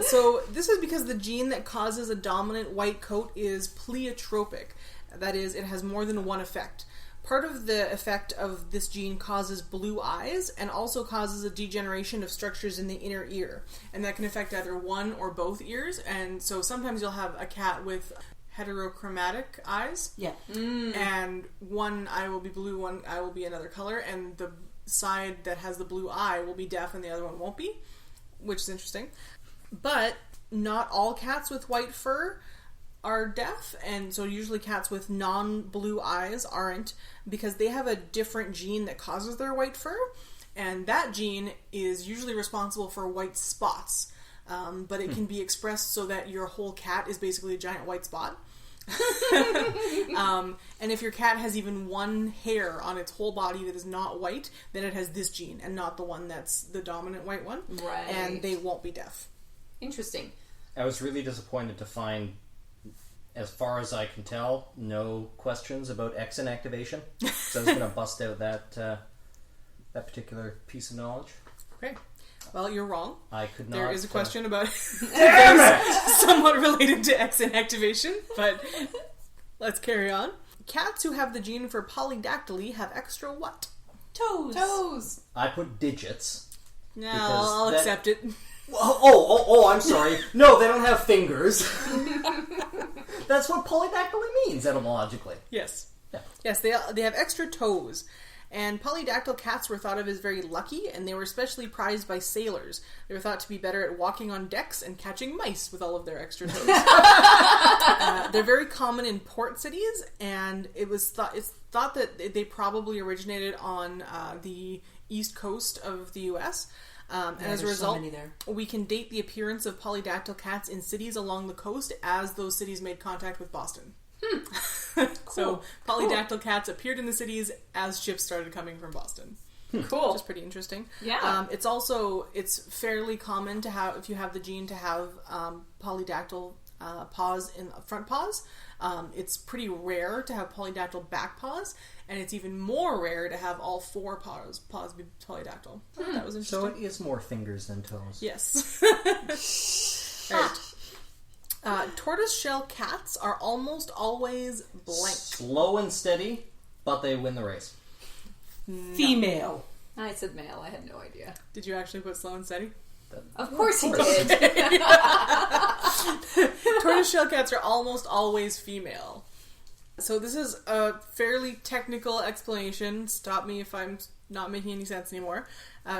So this is because the gene that causes a dominant white coat is pleiotropic. That is, it has more than one effect. part of the effect of this gene causes blue eyes and also causes a degeneration of structures in the inner ear. And that can affect either one or both ears. And so sometimes you'll have a cat with heterochromatic eyes. Yeah. And one eye will be blue, one eye will be another color, and the side that has the blue eye will be deaf and the other one won't be, which is interesting. But not all cats with white fur are deaf, and so usually cats with non-blue eyes aren't, because they have a different gene that causes their white fur, and that gene is usually responsible for white spots. But it can be expressed so that your whole cat is basically a giant white spot. And if your cat has even one hair on its whole body that is not white, then it has this gene and not the one that's the dominant white one. Right. And they won't be deaf. Interesting. I was really disappointed to find, as far as I can tell, no questions about X inactivation. So I was going to bust out that particular piece of knowledge. Okay. Well, you're wrong. I could not. There is a question about Damn it! somewhat related to X inactivation, but let's carry on. Cats who have the gene for polydactyly have extra what? Toes. I put digits. No, Because I'll that- accept it. I'm sorry. No, they don't have fingers. That's what polydactyly means etymologically. Yes. Yeah. Yes, they have extra toes. And polydactyl cats were thought of as very lucky, and they were especially prized by sailors. They were thought to be better at walking on decks and catching mice with all of their extra toes. They're very common in port cities, and it's thought that they probably originated on the east coast of the U.S. And as a result, so many there. we can date the appearance of polydactyl cats in cities along the coast as those cities made contact with Boston. So polydactyl cats appeared in the cities as ships started coming from Boston. Cool. Which is pretty interesting. Yeah. It's fairly common to have, if you have the gene, to have polydactyl paws in front paws. It's pretty rare to have polydactyl back paws, and it's even more rare to have all four paws be polydactyl. That was interesting. So it is more fingers than toes. Yes. Right. Tortoiseshell cats are almost always blank. Slow and steady, but they win the race. Female. I said male. I had no idea. Did you actually put slow and steady? Of course he did. Tortoiseshell cats are almost always female. So this is a fairly technical explanation. Stop me if I'm not making any sense anymore.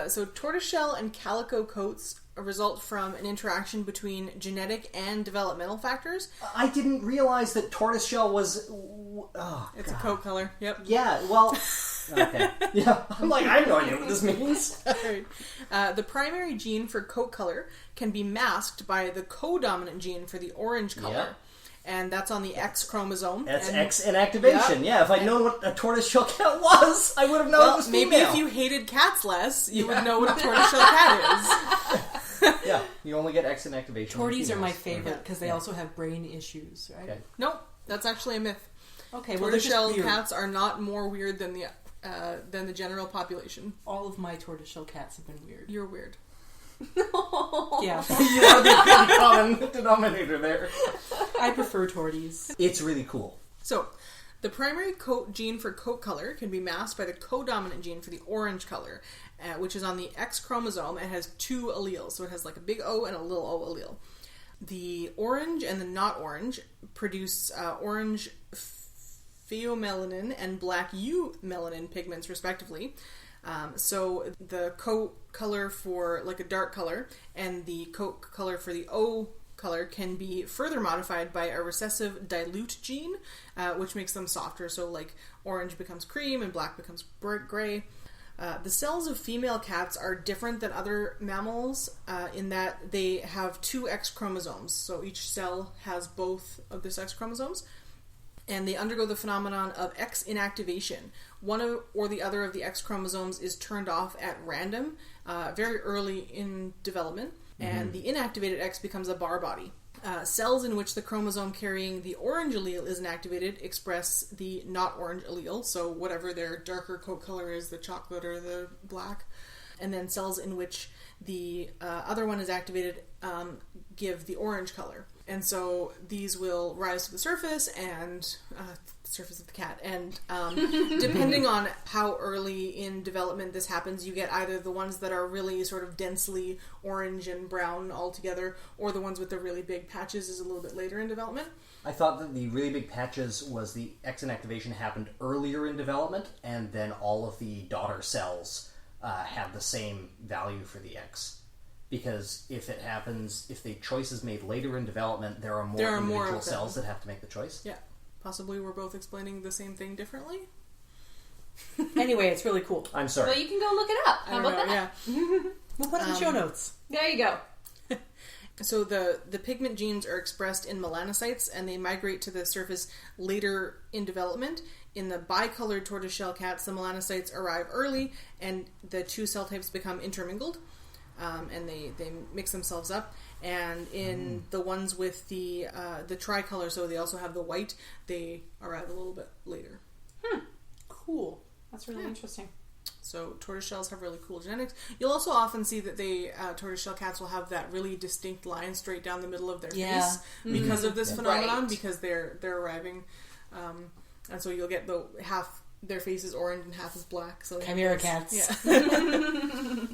So tortoiseshell and calico coats result from an interaction between genetic and developmental factors. I didn't realize that tortoiseshell was... It's a coat color. Yep. Yeah, well... Okay. Yeah, I'm like, I have no idea what this means. Right. The primary gene for coat color can be masked by the co-dominant gene for the orange color. Yeah. And that's on the X chromosome. That's and, X inactivation. Yeah, if I'd known what a tortoiseshell cat was, I would have known it was female. Maybe if you hated cats less, you would know what a tortoiseshell cat is. Yeah, you only get X inactivation. Torties are my females. favorite because they also have brain issues, right? Okay. Nope, that's actually a myth. Okay, well, they're just Tortoiseshell weird. cats are not more weird than the general population. All of my tortoiseshell cats have been weird. You're weird. Yeah. You are the big common denominator there. I prefer torties. It's really cool. So, the primary coat gene for coat color can be masked by the co-dominant gene for the orange color, which is on the X chromosome and has two alleles. So it has like a big O and a little O allele. The orange and the not orange produce orange pheomelanin and black eumelanin pigments, respectively. So the coat color for like a dark color and the coat color for the O color can be further modified by a recessive dilute gene, which makes them softer. So like orange becomes cream and black becomes bright gray. The cells of female cats are different than other mammals in that they have two X chromosomes. So each cell has both of the sex chromosomes. And they undergo the phenomenon of X inactivation. One or the other of the X chromosomes is turned off at random, very early in development, and the inactivated X becomes a bar body. Cells in which the chromosome carrying the orange allele is inactivated express the not orange allele, so whatever their darker coat color is, the chocolate or the black. And then cells in which the other one is activated give the orange color. And so these will rise to the surface and the surface of the cat. And depending on how early in development this happens, you get either the ones that are really sort of densely orange and brown all together, or the ones with the really big patches is a little bit later in development. I thought that the really big patches was the X inactivation happened earlier in development, and then all of the daughter cells have the same value for the X. Because if the choice is made later in development, there are more individual cells that have to make the choice. Yeah. Possibly we're both explaining the same thing differently. Anyway, it's really cool. I'm sorry. Well, you can go look it up. How about that? Yeah. We'll put it in the show notes. There you go. So the pigment genes are expressed in melanocytes, and they migrate to the surface later in development. In the bicolored tortoiseshell cats, the melanocytes arrive early, and the two cell types become intermingled. And they mix themselves up. And in the ones with the tricolor, so they also have the white, they arrive a little bit later. Cool. That's really interesting. So tortoiseshells have really cool genetics. You'll also often see that tortoiseshell cats will have that really distinct line straight down the middle of their face because of this phenomenon, because they're arriving, and so you'll get half their face is orange and half is black. So Chimera cats. Yeah.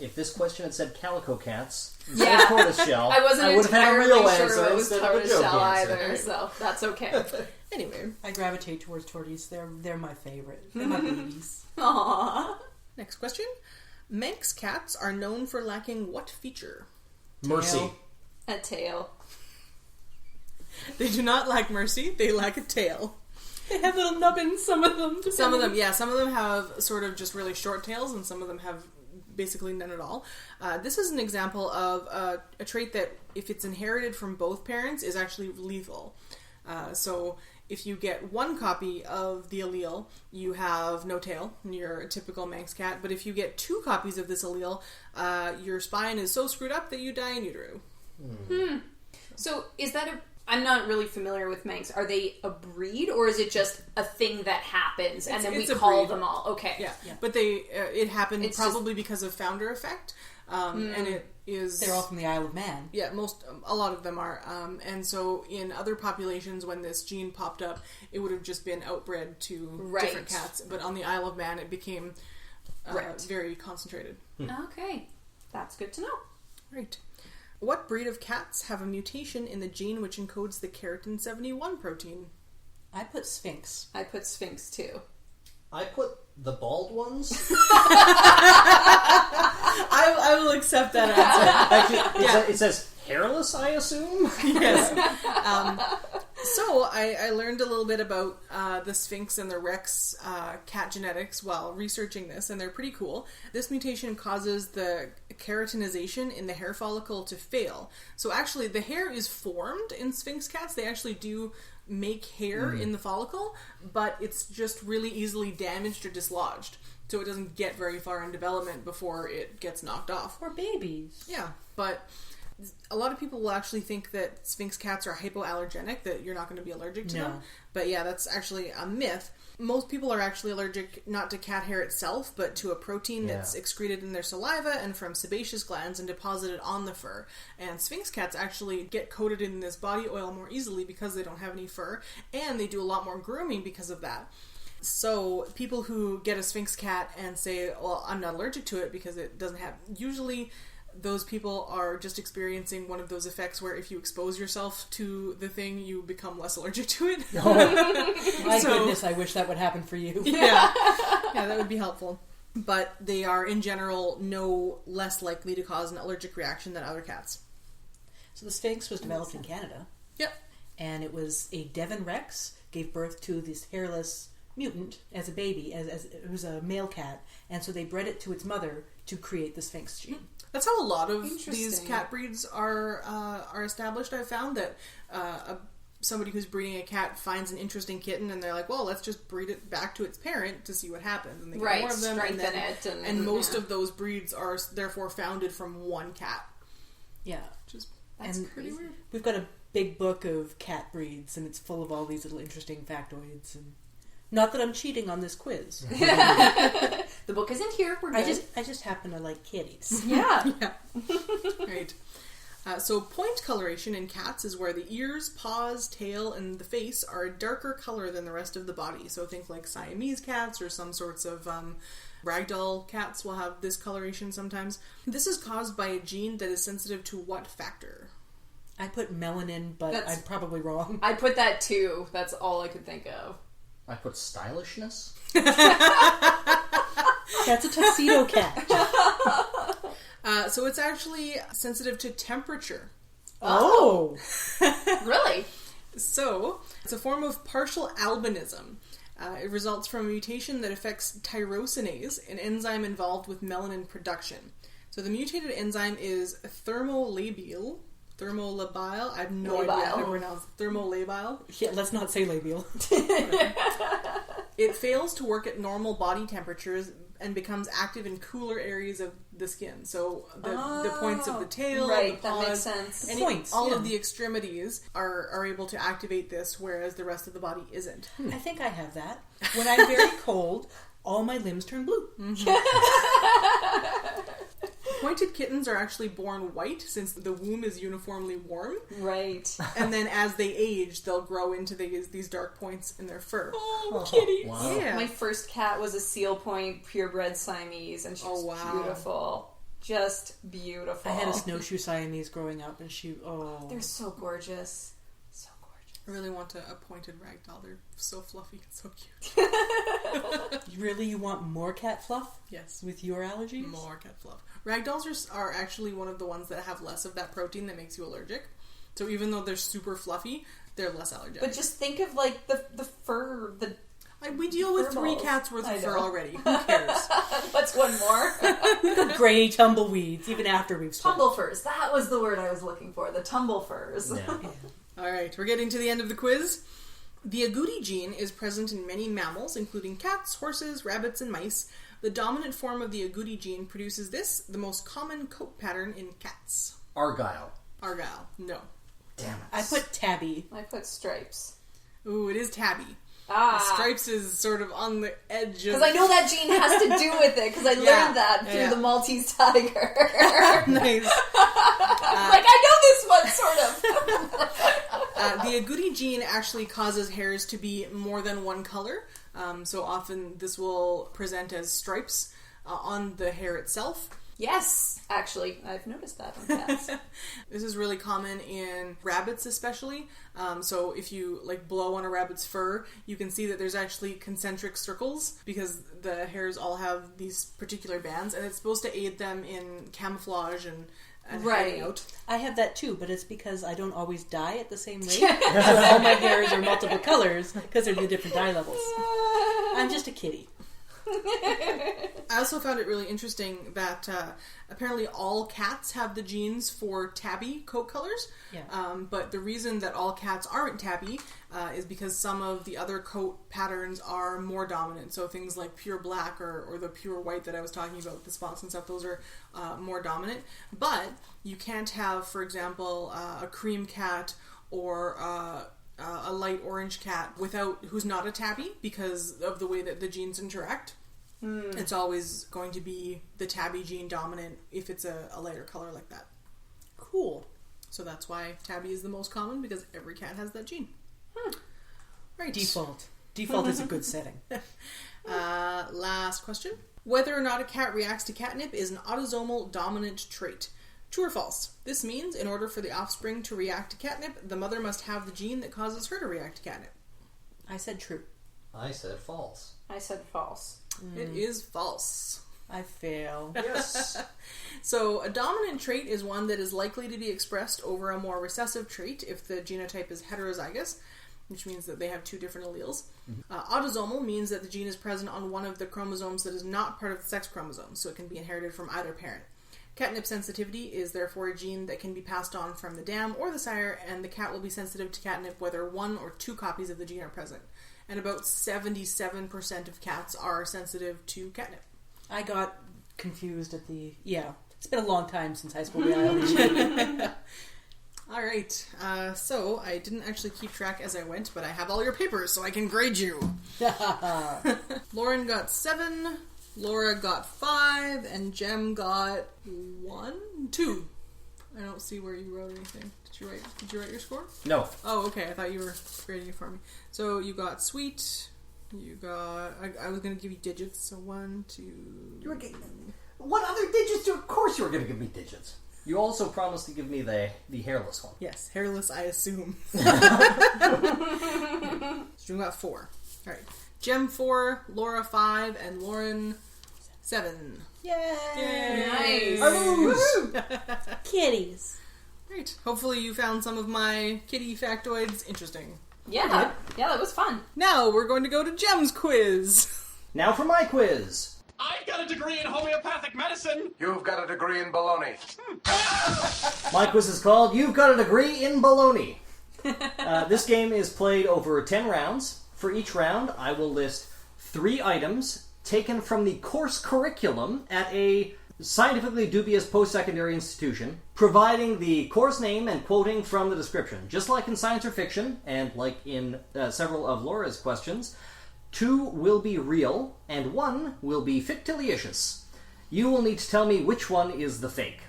If this question had said calico cats Yeah. instead of tortoiseshell, I wasn't would have had a entirely real sure answer it was instead of a joke tortoiseshell answer. either, so that's okay. Anyway, I gravitate towards torties. They're my favorite. They're my babies. Aww. next question. Manx cats are known for lacking what feature? Mercy. Tail. A tail. They do not lack mercy. They lack a tail. They have little nubbins, some of them. Some of them have sort of just really short tails, and some of them have basically none at all. This is an example of a trait that, if it's inherited from both parents, is actually lethal. So if you get one copy of the allele, you have no tail, and you're a typical Manx cat. But if you get two copies of this allele, your spine is so screwed up that you die in utero. So is that I'm not really familiar with Manx. Are they a breed, or is it just a thing that happens and then we call them all? Okay. Yeah. But it happened probably because of founder effect, and it is... They're all from the Isle of Man. Yeah, a lot of them are. And so in other populations, when this gene popped up, it would have just been outbred to different cats. But on the Isle of Man, it became very concentrated. Okay. That's good to know. Right. What breed of cats have a mutation in the gene which encodes the keratin 71 protein? I put Sphinx. I put Sphinx too. I put the bald ones. I will accept that answer. Actually, it says hairless, I assume? Yes. So I learned a little bit about the Sphinx and the Rex cat genetics while researching this, and they're pretty cool. This mutation causes the keratinization in the hair follicle to fail. So actually, the hair is formed in Sphinx cats. They actually do make hair in the follicle, but it's just really easily damaged or dislodged. So it doesn't get very far in development before it gets knocked off. Or babies. Yeah, but a lot of people will actually think that Sphinx cats are hypoallergenic, that you're not going to be allergic to them. But yeah, that's actually a myth. Most people are actually allergic not to cat hair itself, but to a protein that's excreted in their saliva and from sebaceous glands and deposited on the fur. And Sphinx cats actually get coated in this body oil more easily because they don't have any fur, and they do a lot more grooming because of that. So people who get a Sphinx cat and say, well, I'm not allergic to it because it doesn't have... Usually those people are just experiencing one of those effects where if you expose yourself to the thing, you become less allergic to it. My goodness, I wish that would happen for you. Yeah, that would be helpful. But they are, in general, no less likely to cause an allergic reaction than other cats. So the Sphinx was developed in Canada. Yep. And it was a Devon Rex, gave birth to this hairless mutant as a baby, as it was a male cat, and so they bred it to its mother to create the Sphinx gene. That's how a lot of these cat breeds are established. I've found that somebody who's breeding a cat finds an interesting kitten, and they're like, well, let's just breed it back to its parent to see what happens. And they get more of them, and most of those breeds are therefore founded from one cat. Yeah. That's pretty weird. We've got a big book of cat breeds, and it's full of all these little interesting factoids. And not that I'm cheating on this quiz. The book isn't here. We're good. I just happen to like kitties. Yeah. Right. So point coloration in cats is where the ears, paws, tail, and the face are a darker color than the rest of the body. So think like Siamese cats or some sorts of ragdoll cats will have this coloration sometimes. This is caused by a gene that is sensitive to what factor? I put melanin, but I'm probably wrong. I put that too. That's all I could think of. I put stylishness. That's a tuxedo cat. So it's actually sensitive to temperature. Oh! Really? So, it's a form of partial albinism. It results from a mutation that affects tyrosinase, an enzyme involved with melanin production. So the mutated enzyme is thermolabile. I have no idea how to pronounce thermolabile. Yeah, let's not say labial. It fails to work at normal body temperatures and becomes active in cooler areas of the skin. So the points of the tail, right, the paws, that makes sense. all of the extremities are able to activate this, whereas the rest of the body isn't. I think I have that. When I'm very cold, all my limbs turn blue. Pointed kittens are actually born white since the womb is uniformly warm. Right. And then as they age, they'll grow into these dark points in their fur. Oh, kitty. Wow. Yeah. My first cat was a seal point purebred Siamese, and she was beautiful. Just beautiful. I had a snowshoe Siamese growing up, and they're so gorgeous. So gorgeous. I really want a pointed ragdoll. They're so fluffy and so cute. Really, you want more cat fluff? Yes. With your allergies? More cat fluff. Ragdolls are actually one of the ones that have less of that protein that makes you allergic. So even though they're super fluffy, they're less allergenic. But just think of like the fur, we deal with 3 cats worth of fur already. Who cares? What's one more? We've got gray tumbleweeds, even after we've split. Tumble furs. That was the word I was looking for. The tumble furs. Yeah. Alright, we're getting to the end of the quiz. The agouti gene is present in many mammals, including cats, horses, rabbits, and mice. The dominant form of the agouti gene produces the most common coat pattern in cats. Argyle. No. Damn it. I put tabby. I put stripes. Ooh, it is tabby. Stripes is sort of on the edge of... Because I know that gene has to do with it, because I learned that through the Maltese tiger. Nice. Like, I know this one, sort of. The agouti gene actually causes hairs to be more than one color. So often this will present as stripes on the hair itself. Yes, actually, I've noticed that on cats. This is really common in rabbits especially. So if you blow on a rabbit's fur, you can see that there's actually concentric circles because the hairs all have these particular bands, and it's supposed to aid them in camouflage and hiding out. I have that too, but it's because I don't always dye at the same rate. So all my hairs are multiple colors because they're the different dye levels. I'm just a kitty. I also found it really interesting that apparently all cats have the genes for tabby coat colors. Yeah. But the reason that all cats aren't tabby is because some of the other coat patterns are more dominant. So things like pure black or the pure white that I was talking about, the spots and stuff, those are more dominant. But you can't have, for example, a cream cat or a light orange cat who's not a tabby because of the way that the genes interact. It's always going to be the tabby gene dominant if it's a lighter color like that. Cool. So that's why tabby is the most common, because every cat has that gene. Right. Default is a good setting. Last question. Whether or not a cat reacts to catnip is an autosomal dominant trait. True or false? This means in order for the offspring to react to catnip, the mother must have the gene that causes her to react to catnip. I said true. I said false. I said false. It is false. I fail. Yes. So, a dominant trait is one that is likely to be expressed over a more recessive trait if the genotype is heterozygous, which means that they have 2 different alleles. Autosomal means that the gene is present on one of the chromosomes that is not part of the sex chromosome, so it can be inherited from either parent. Catnip sensitivity is therefore a gene that can be passed on from the dam or the sire, and the cat will be sensitive to catnip whether 1 or 2 copies of the gene are present. And about 77% of cats are sensitive to catnip. I got confused at it's been a long time since high school biology. Alright, so I didn't actually keep track as I went, but I have all your papers so I can grade you. Lauren got 7, Laura got 5, and Jem got 1, 2. I don't see where you wrote anything. Did you write your score? No. Oh, okay. I thought you were grading it for me. So you got sweet. You got... I was going to give you digits. So 1, 2... You were getting... What other digits? Of course you were going to give me digits. You also promised to give me the hairless one. Yes, hairless, I assume. So you got 4. All right. Jem 4, Laura 5, and Lauren 7. Yay! Nice. I lose! Kitties. Great. Hopefully you found some of my kitty factoids interesting. Yeah, that was fun. Now we're going to go to Jem's quiz. Now for my quiz. I've got a degree in homeopathic medicine. You've got a degree in baloney. My quiz is called You've Got a Degree in Baloney. This game is played over 10 rounds. For each round, I will list 3 items taken from the course curriculum at a scientifically dubious post-secondary institution, providing the course name and quoting from the description. Just like in science or fiction, and like in several of Laura's questions, 2 will be real, and 1 will be fictitious. You will need to tell me which one is the fake.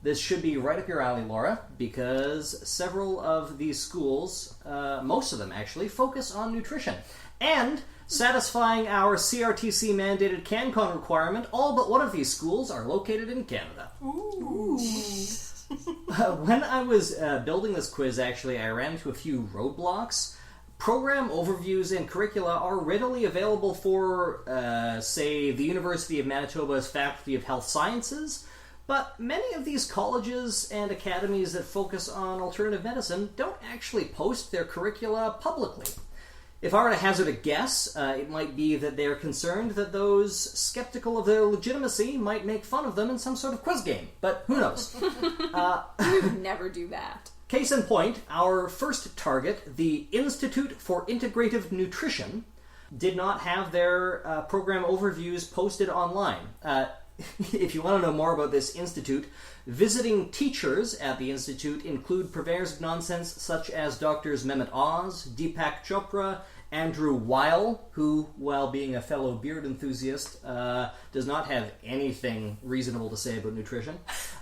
This should be right up your alley, Laura, because several of these schools, most of them actually, focus on nutrition. And satisfying our CRTC-mandated CanCon requirement, all but one of these schools are located in Canada. Ooh. When I was building this quiz, actually, I ran into a few roadblocks. Program overviews and curricula are readily available for, say, the University of Manitoba's Faculty of Health Sciences, but many of these colleges and academies that focus on alternative medicine don't actually post their curricula publicly. If I were to hazard a guess, it might be that they're concerned that those skeptical of their legitimacy might make fun of them in some sort of quiz game, but who knows? We would never do that. Case in point, our first target, the Institute for Integrative Nutrition, did not have their program overviews posted online. If you want to know more about this institute, visiting teachers at the institute include purveyors of nonsense such as Drs. Mehmet Oz, Deepak Chopra, Andrew Weil, who, while being a fellow beard enthusiast, does not have anything reasonable to say about nutrition.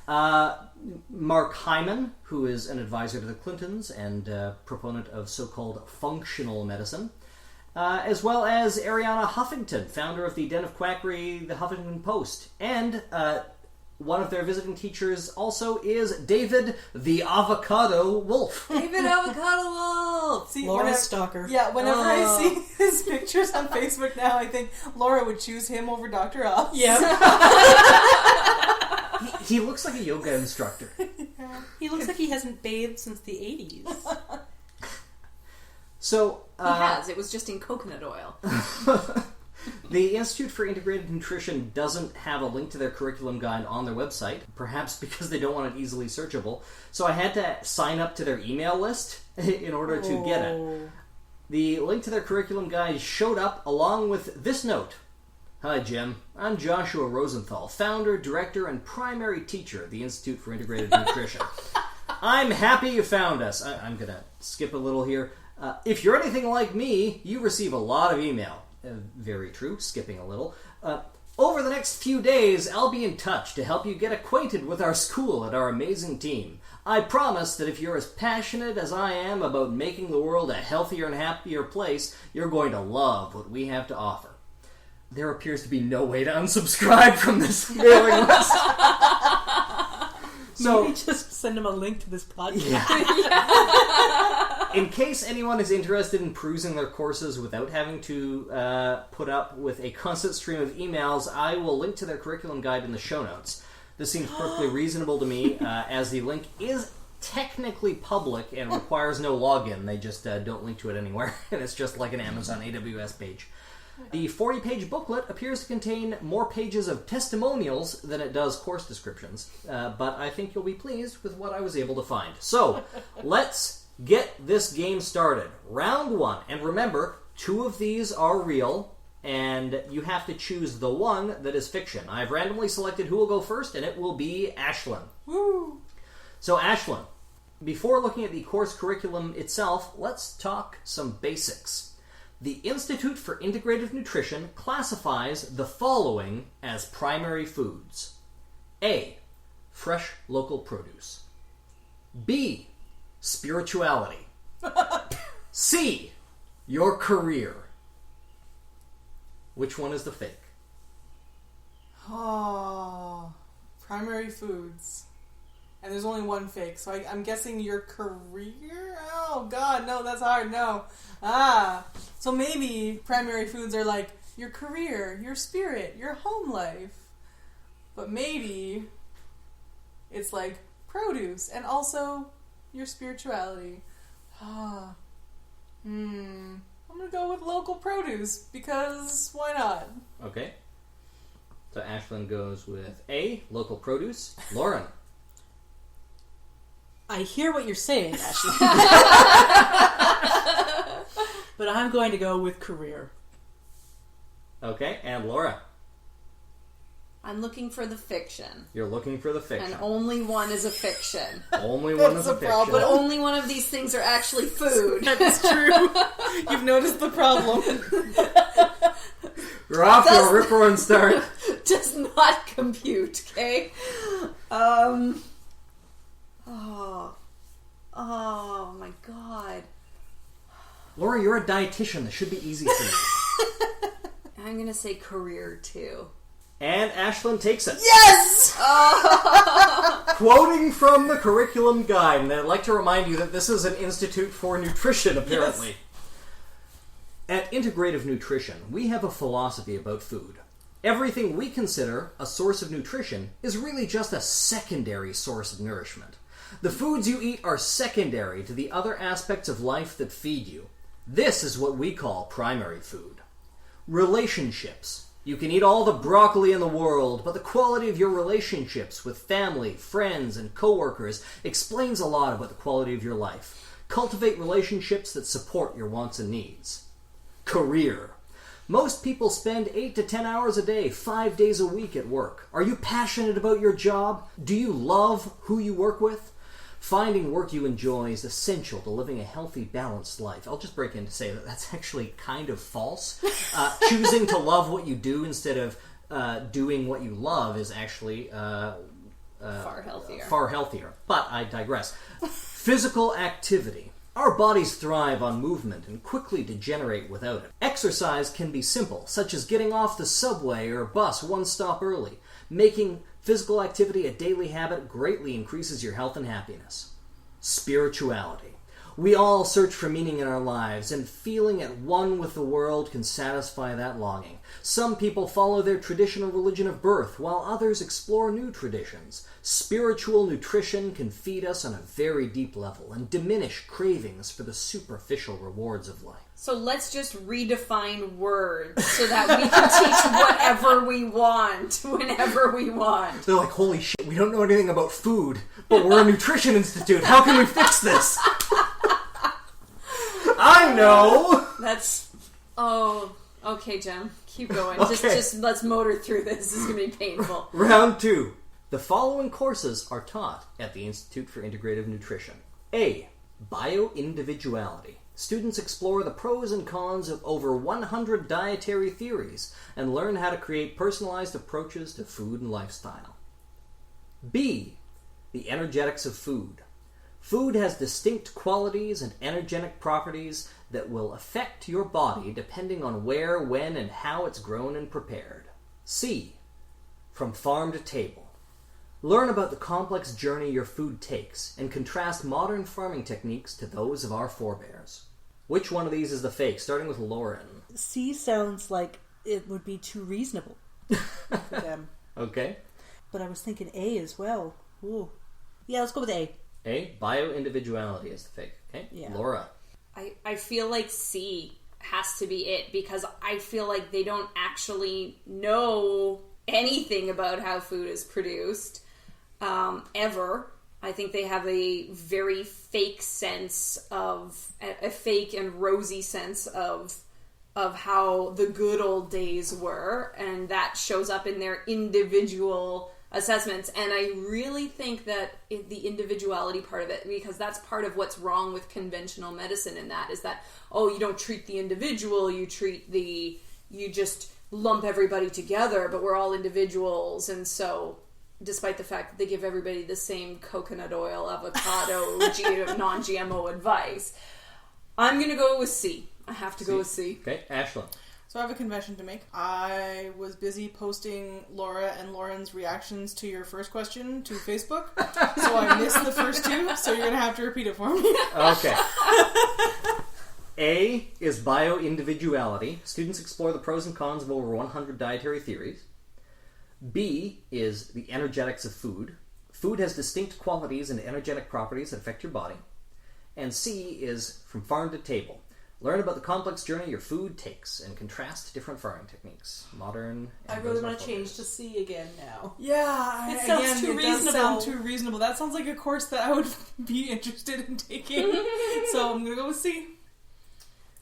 Mark Hyman, who is an advisor to the Clintons and proponent of so-called functional medicine. As well as Ariana Huffington, founder of the Den of Quackery, the Huffington Post. And one of their visiting teachers also is David the Avocado Wolf. David Avocado Wolf! See, Laura's stalker. Yeah, whenever I see his pictures on Facebook now, I think Laura would choose him over Dr. Oz. Yep. He looks like a yoga instructor. He looks like he hasn't bathed since the 80s. So, He has. It was just in coconut oil. the Institute for Integrated Nutrition doesn't have a link to their curriculum guide on their website, perhaps because they don't want it easily searchable. So I had to sign up to their email list in order to get it. The link to their curriculum guide showed up along with this note. Hi, Jim. I'm Joshua Rosenthal, founder, director, and primary teacher at the Institute for Integrated Nutrition. I'm happy you found us. I'm going to skip a little here. If you're anything like me, you receive a lot of email. Very true, skipping a little. Over the next few days, I'll be in touch to help you get acquainted with our school and our amazing team. I promise that if you're as passionate as I am about making the world a healthier and happier place, you're going to love what we have to offer. There appears to be no way to unsubscribe from this mailing list. So, maybe just send him a link to this podcast. In case anyone is interested in perusing their courses without having to put up with a constant stream of emails, I will link to their curriculum guide in the show notes. This seems perfectly reasonable to me, as the link is technically public and requires no login. They just don't link to it anywhere, and it's just like an Amazon AWS page. The 40-page booklet appears to contain more pages of testimonials than it does course descriptions, but I think you'll be pleased with what I was able to find. So, let's get this game started. Round 1. And remember, 2 of these are real, and you have to choose the one that is fiction. I've randomly selected who will go first, and it will be Ashlyn. Woo! So, Ashlyn, before looking at the course curriculum itself, let's talk some basics. The Institute for Integrative Nutrition classifies the following as primary foods. A. fresh local produce. B, spirituality. C, your career. Which one is the fake? Oh, primary foods. And there's only one fake, so I'm guessing your career? Oh, God, no, that's hard, no. So maybe primary foods are like your career, your spirit, your home life. But maybe it's like produce and also your spirituality. I'm gonna go with local produce because why not? Okay. So Ashlyn goes with A, local produce. Lauren. I hear what you're saying, Ashley. But I'm going to go with career. Okay, and Laura. I'm looking for the fiction. You're looking for the fiction. And only one is a fiction. Only one is a fiction. problem. But only one of these things are actually food. That's true. You've noticed the problem. We're off to a rip-roaring start. Does not compute, okay? Oh my god. Laura, you're a dietitian. This should be easy for you. I'm gonna say career too. And Ashlyn takes it. Yes! Quoting from the curriculum guide, and I'd like to remind you that this is an institute for nutrition, apparently. Yes. At Integrative Nutrition, we have a philosophy about food. Everything we consider a source of nutrition is really just a secondary source of nourishment. The foods you eat are secondary to the other aspects of life that feed you. This is what we call primary food. Relationships. You can eat all the broccoli in the world, but the quality of your relationships with family, friends, and coworkers explains a lot about the quality of your life. Cultivate relationships that support your wants and needs. Career. Most people spend 8 to 10 hours a day, 5 days a week at work. Are you passionate about your job? Do you love who you work with? Finding work you enjoy is essential to living a healthy, balanced life. I'll just break in to say that that's actually kind of false. Choosing to love what you do instead of doing what you love is actually Far healthier. Far healthier. But I digress. Physical activity. Our bodies thrive on movement and quickly degenerate without it. Exercise can be simple, such as getting off the subway or bus one stop early. Making physical activity a daily habit greatly increases your health and happiness. Spirituality. We all search for meaning in our lives, and feeling at one with the world can satisfy that longing. Some people follow their traditional religion of birth, while others explore new traditions. Spiritual nutrition can feed us on a very deep level and diminish cravings for the superficial rewards of life. So let's just redefine words so that we can teach whatever we want, whenever we want. They're like, holy shit, we don't know anything about food, but we're a nutrition institute. How can we fix this? I know! Oh, okay, Jem. Keep going. Okay. Just let's motor through this. This is going to be painful. Round 2. The following courses are taught at the Institute for Integrative Nutrition. A. Bioindividuality. Students explore the pros and cons of over 100 dietary theories and learn how to create personalized approaches to food and lifestyle. B. The energetics of food. Food has distinct qualities and energetic properties that will affect your body depending on where, when, and how it's grown and prepared. C. From farm to table. Learn about the complex journey your food takes and contrast modern farming techniques to those of our forebears. Which one of these is the fake? Starting with Lauren. C sounds like it would be too reasonable for them. Okay. But I was thinking A as well. Ooh. Yeah, let's go with A. A. Bioindividuality is the fake. Okay. Yeah. Laura. I feel like C has to be it because I feel like they don't actually know anything about how food is produced ever. I think they have a very fake sense of a fake and rosy sense of how the good old days were, and that shows up in their individual assessments. And I really think that the individuality part of it, because that's part of what's wrong with conventional medicine, in that is that, oh, you don't treat the individual, you just lump everybody together, but we're all individuals, and so despite the fact that they give everybody the same coconut oil, avocado, non-GMO advice. I'm going to go with C. I have to go with C. Okay, Ashlyn. So I have a confession to make. I was busy posting Laura and Lauren's reactions to your first question to Facebook, so I missed the first two, so you're going to have to repeat it for me. Okay. A is bio-individuality. Students explore the pros and cons of over 100 dietary theories. B is the energetics of food. Food has distinct qualities and energetic properties that affect your body. And C is from farm to table. Learn about the complex journey your food takes and contrast different farming techniques. Modern. I really want to change to C again now. Yeah, It sounds too does reasonable. sound too reasonable. That sounds like a course that I would be interested in taking. So I'm going to go with C.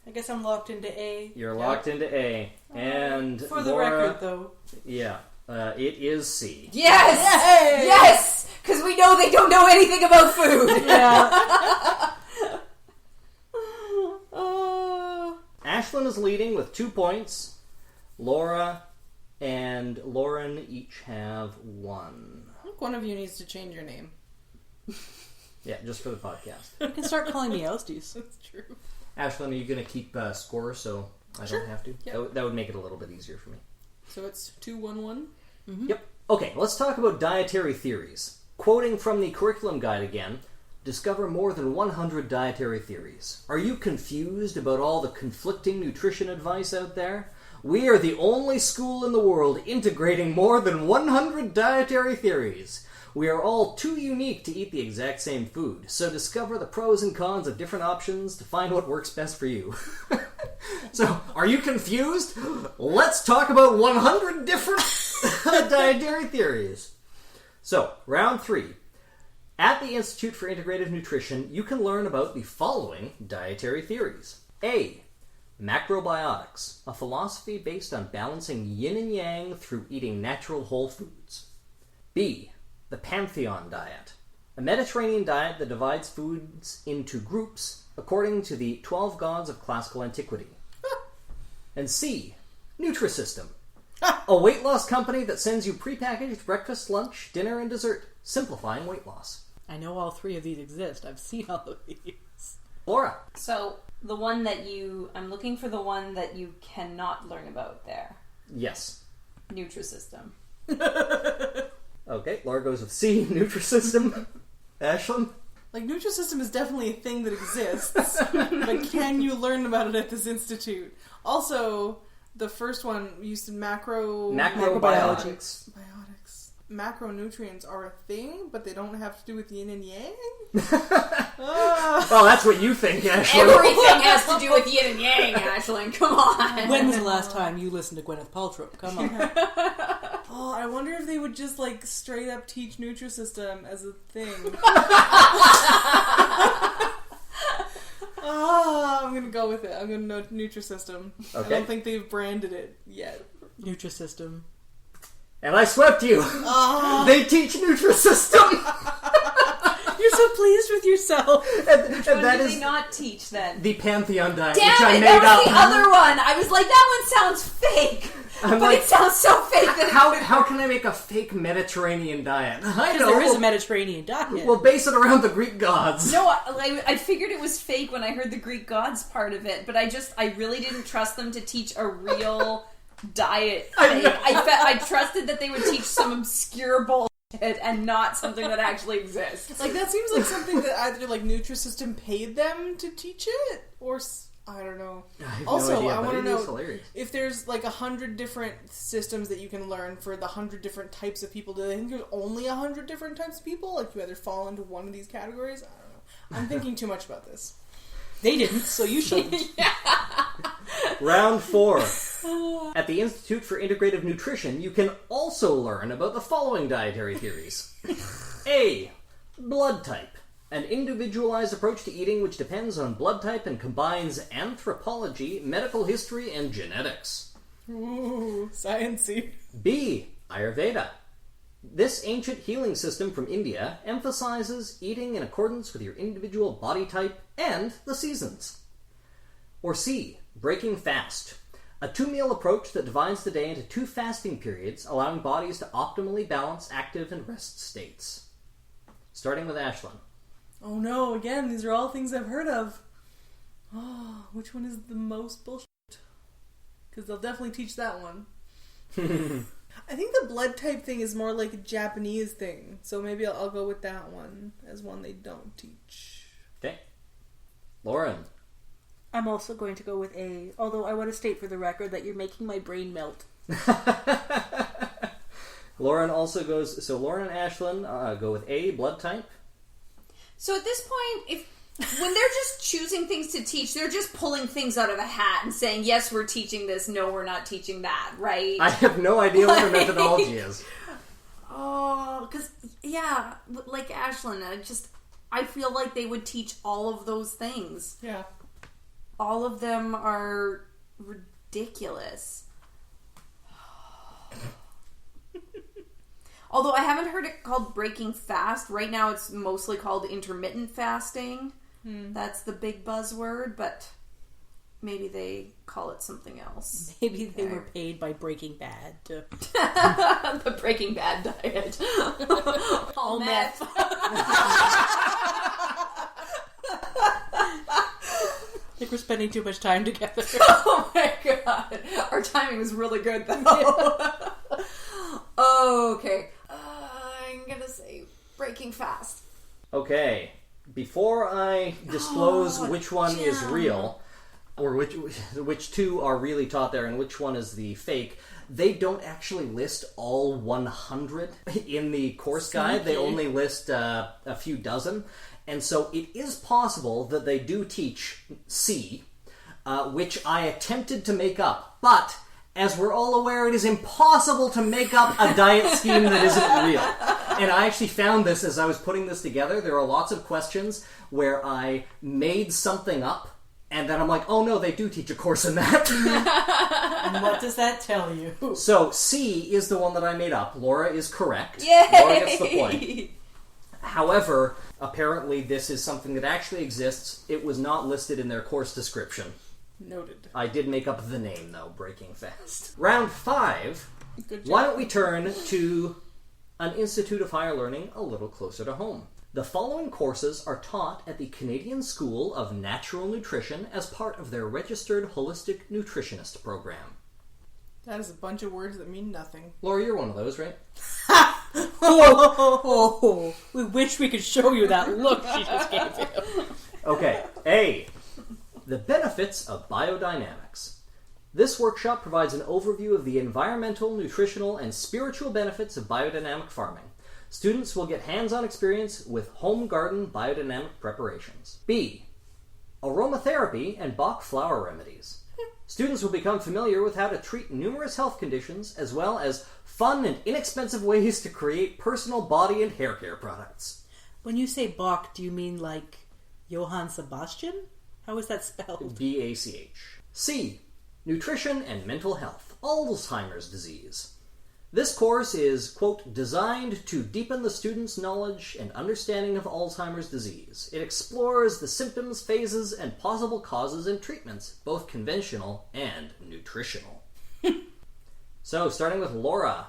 I guess I'm locked into A. You're locked into A. And For the Laura, record, though. Yeah, it is C. Yes! Yay! Yes! Because we know they don't know anything about food. Yeah. Ashlyn is leading with 2 points. Laura and Lauren each have 1. I think one of you needs to change your name. Yeah, just for the podcast. You can start calling me Ousties. That's true. Ashlyn, are you going to keep score so I Sure. don't have to? Yep. That would make it a little bit easier for me. So it's 2-1-1. Yep. Okay, let's talk about dietary theories. Quoting from the curriculum guide again, discover more than 100 dietary theories. Are you confused about all the conflicting nutrition advice out there? We are the only school in the world integrating more than 100 dietary theories. We are all too unique to eat the exact same food, so discover the pros and cons of different options to find what works best for you. So, are you confused? Let's talk about 100 different dietary theories. So, round 3. At the Institute for Integrative Nutrition, you can learn about the following dietary theories. A. Macrobiotics, a philosophy based on balancing yin and yang through eating natural whole foods. B. The Pantheon Diet, a Mediterranean diet that divides foods into groups according to the 12 gods of classical antiquity. And C. Nutrisystem, a weight loss company that sends you prepackaged breakfast, lunch, dinner, and dessert, simplifying weight loss. I know all 3 of these exist. I've seen all of these. Laura. So, the one that I'm looking for the one that you cannot learn about there. Yes. Nutrisystem. Okay, Laura goes with C. Nutrisystem. Ashlyn. Like, Nutrisystem is definitely a thing that exists, but can you learn about it at this institute? Also, the first one used to Macrobiotics. biotics. Macronutrients are a thing, but they don't have to do with yin and yang? Well, that's what you think, Ashlyn. Everything has to do with yin and yang, Ashlyn. Come on. When was the last time you listened to Gwyneth Paltrow? Come on. Oh, I wonder if they would just, like, straight up teach Nutrisystem as a thing. I'm gonna go with it. I'm gonna know Nutrisystem. Okay. I don't think they've branded it yet. Nutrisystem. And I swept you. They teach Nutrisystem. You're so pleased with yourself. and What that do is they not teach then? the Pantheon Diet, Damn which I it, made that was up. the other one. I was like, that one sounds fake. But like, it sounds so fake that How can I make a fake Mediterranean diet? I Because know. there is a Mediterranean diet. We'll base it around the Greek gods. No, I figured it was fake when I heard the Greek gods part of it, but I really didn't trust them to teach a real diet thing. I trusted that they would teach some obscure bullshit and not something that actually exists. Like, that seems like something that either, like, Nutrisystem paid them to teach it, or I don't know. I have Also, no idea, I but want to it is know hilarious. if there's like 100 different systems that you can learn for the 100 different types of people. Do they think there's only 100 different types of people? Like, you either fall into one of these categories? I don't know. I'm thinking too much about this. They didn't, so you shouldn't. Round 4. At the Institute for Integrative Nutrition, you can also learn about the following dietary theories. A. Blood type. An individualized approach to eating which depends on blood type and combines anthropology, medical history, and genetics. Ooh, sciencey. B. Ayurveda. This ancient healing system from India emphasizes eating in accordance with your individual body type and the seasons. Or C. Breaking fast. A 2-meal approach that divides the day into 2 fasting periods, allowing bodies to optimally balance active and rest states. Starting with Ashlyn. Oh no, again, these are all things I've heard of. Oh, which one is the most bullshit? Because they'll definitely teach that one. I think the blood type thing is more like a Japanese thing, so maybe I'll go with that one as one they don't teach. Okay. Lauren. I'm also going to go with A, although I want to state for the record that you're making my brain melt. Lauren also goes... So Lauren and Ashlyn go with A, blood type. So at this point, when they're just choosing things to teach, they're just pulling things out of a hat and saying, yes, we're teaching this, no, we're not teaching that, right? I have no idea what their methodology is. Oh, because, yeah, like Ashlyn, I feel like they would teach all of those things. Yeah. All of them are ridiculous. Although I haven't heard it called breaking fast. Right now it's mostly called intermittent fasting. That's the big buzzword, but maybe they call it something else. Maybe they were paid by Breaking Bad to... The Breaking Bad diet. All meth. I think we're spending too much time together. Oh my god. Our timing was really good though. Okay. I'm gonna say breaking fast. Okay. Before I disclose which one is real, or which 2 are really taught there and which one is the fake, they don't actually list all 100 in the course guide. They only list a few dozen. And so it is possible that they do teach C, which I attempted to make up. But, as we're all aware, it is impossible to make up a diet scheme that isn't real. And I actually found this as I was putting this together. There are lots of questions where I made something up, and then I'm like, oh no, they do teach a course in that. And what does that tell you? So, C is the one that I made up. Laura is correct. Yay! Laura gets the point. However, apparently this is something that actually exists. It was not listed in their course description. Noted. I did make up the name, though, Breaking Fast. Round 5. Good job. Why don't we turn to an Institute of Higher Learning a little closer to home? The following courses are taught at the Canadian School of Natural Nutrition as part of their registered holistic nutritionist program. That is a bunch of words that mean nothing. Laura, you're one of those, right? Oh, we wish we could show you that look she just gave you. Okay. A. The benefits of biodynamics. This workshop provides an overview of the environmental, nutritional, and spiritual benefits of biodynamic farming. Students will get hands-on experience with home garden biodynamic preparations. B. Aromatherapy and Bach flower remedies. Students will become familiar with how to treat numerous health conditions, as well as fun and inexpensive ways to create personal body and hair care products. When you say Bach, do you mean like Johann Sebastian? How is that spelled? B-A-C-H. C. Nutrition and mental health. Alzheimer's disease. This course is, quote, designed to deepen the student's knowledge and understanding of Alzheimer's disease. It explores the symptoms, phases, and possible causes and treatments, both conventional and nutritional. So, starting with Laura,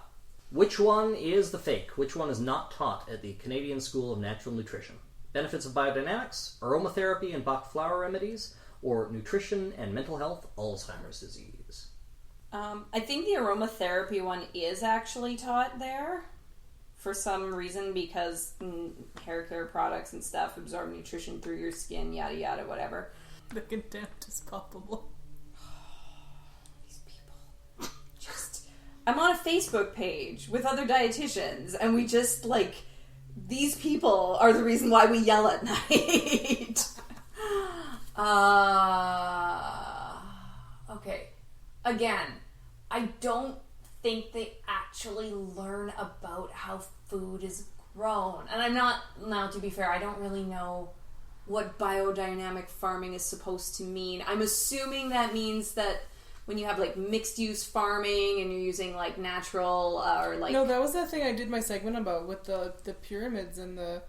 which one is the fake? Which one is not taught at the Canadian School of Natural Nutrition? Benefits of biodynamics, aromatherapy and Bach flower remedies, or nutrition and mental health, Alzheimer's disease? I think the aromatherapy one is actually taught there for some reason, because hair care products and stuff absorb nutrition through your skin, yada yada, whatever. The contempt is palpable. These people. I'm on a Facebook page with other dietitians, and we just, like, these people are the reason why we yell at night. Okay. Again, I don't think they actually learn about how food is grown. And I'm not, now to be fair, I don't really know what biodynamic farming is supposed to mean. I'm assuming that means that when you have like mixed use farming and you're using like natural or like... No, that was that thing I did my segment about with the pyramids and the...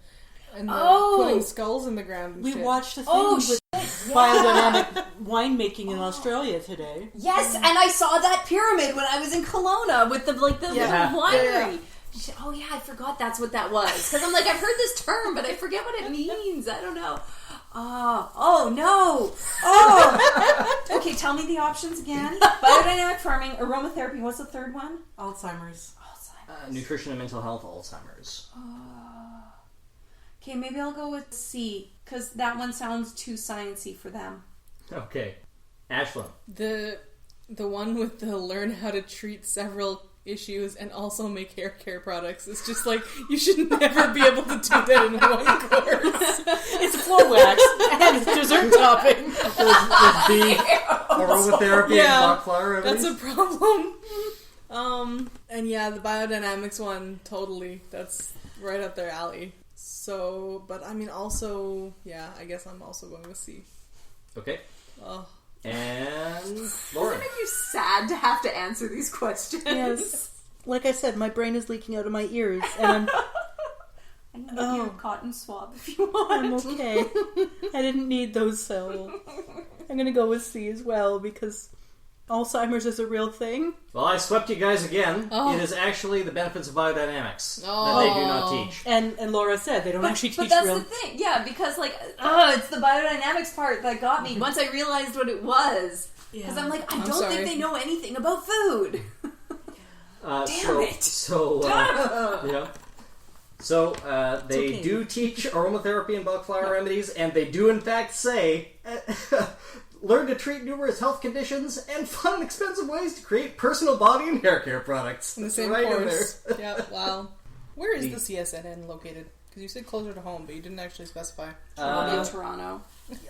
And Oh! putting skulls in the ground and We shit. watched a thing Oh, with shit! biodynamic winemaking in Australia today. Yes, and I saw that pyramid when I was in Kelowna with the little winery. Oh yeah, I forgot that's what that was. Because I'm like, I've heard this term, but I forget what it means. I don't know. Oh no! Oh, okay. Tell me the options again. Biodynamic farming, aromatherapy. What's the third one? Alzheimer's. Nutrition and mental health, Alzheimer's. Okay, maybe I'll go with C because that one sounds too sciencey for them. Okay. Ashlyn. The one with the learn how to treat several issues and also make hair care products is just like, you should never be able to do that in one course. It's floor wax and it's dessert topping. With B, aromatherapy and bach flower remedies. That's a problem. And yeah, the biodynamics one, totally. That's right up their alley. So, but I mean, also, yeah, I guess I'm also going with C. Okay. Oh. And Lauren. Doesn't it make you sad to have to answer these questions? Yes. Like I said, my brain is leaking out of my ears, and I can give you a cotton swab if you want. I'm okay. I didn't need those, so I'm going to go with C as well, because Alzheimer's is a real thing. Well, I swept you guys again. Oh. It is actually the benefits of biodynamics Oh. that they do not teach. And Laura said they don't actually teach But that's real... the thing, yeah, because like, it's the biodynamics part that got me once I realized what it was. Because I'm like, I I'm don't sorry. think they know anything about food. Damn it. Yeah. So, they okay. do teach aromatherapy and bach flower remedies, and they do in fact say, learn to treat numerous health conditions and fun and expensive ways to create personal body and hair care products. In the same Right in course. there. Yeah, wow. Where is the CSNN located? Because you said closer to home, but you didn't actually specify. Toronto.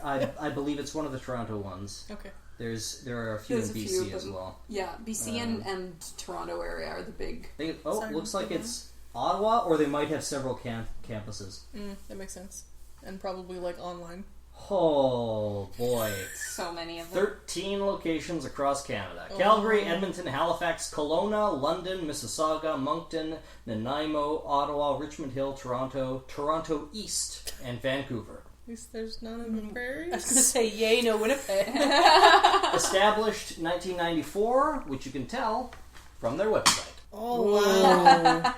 I believe it's one of the Toronto ones. Okay. There are a few There's in a few BC of as them. well. Yeah, BC and Toronto area are the big. Looks like it's Ottawa, or they might have several campuses. That makes sense. And probably like online. Oh boy. So many of them. 13 locations across Canada. Calgary, Edmonton, Halifax, Kelowna, London, Mississauga, Moncton, Nanaimo, Ottawa, Richmond Hill, Toronto, Toronto East, and Vancouver. At least there's none in the I was prairies. going to say, yay, no Winnipeg. Established 1994, which you can tell from their website. Oh, wow.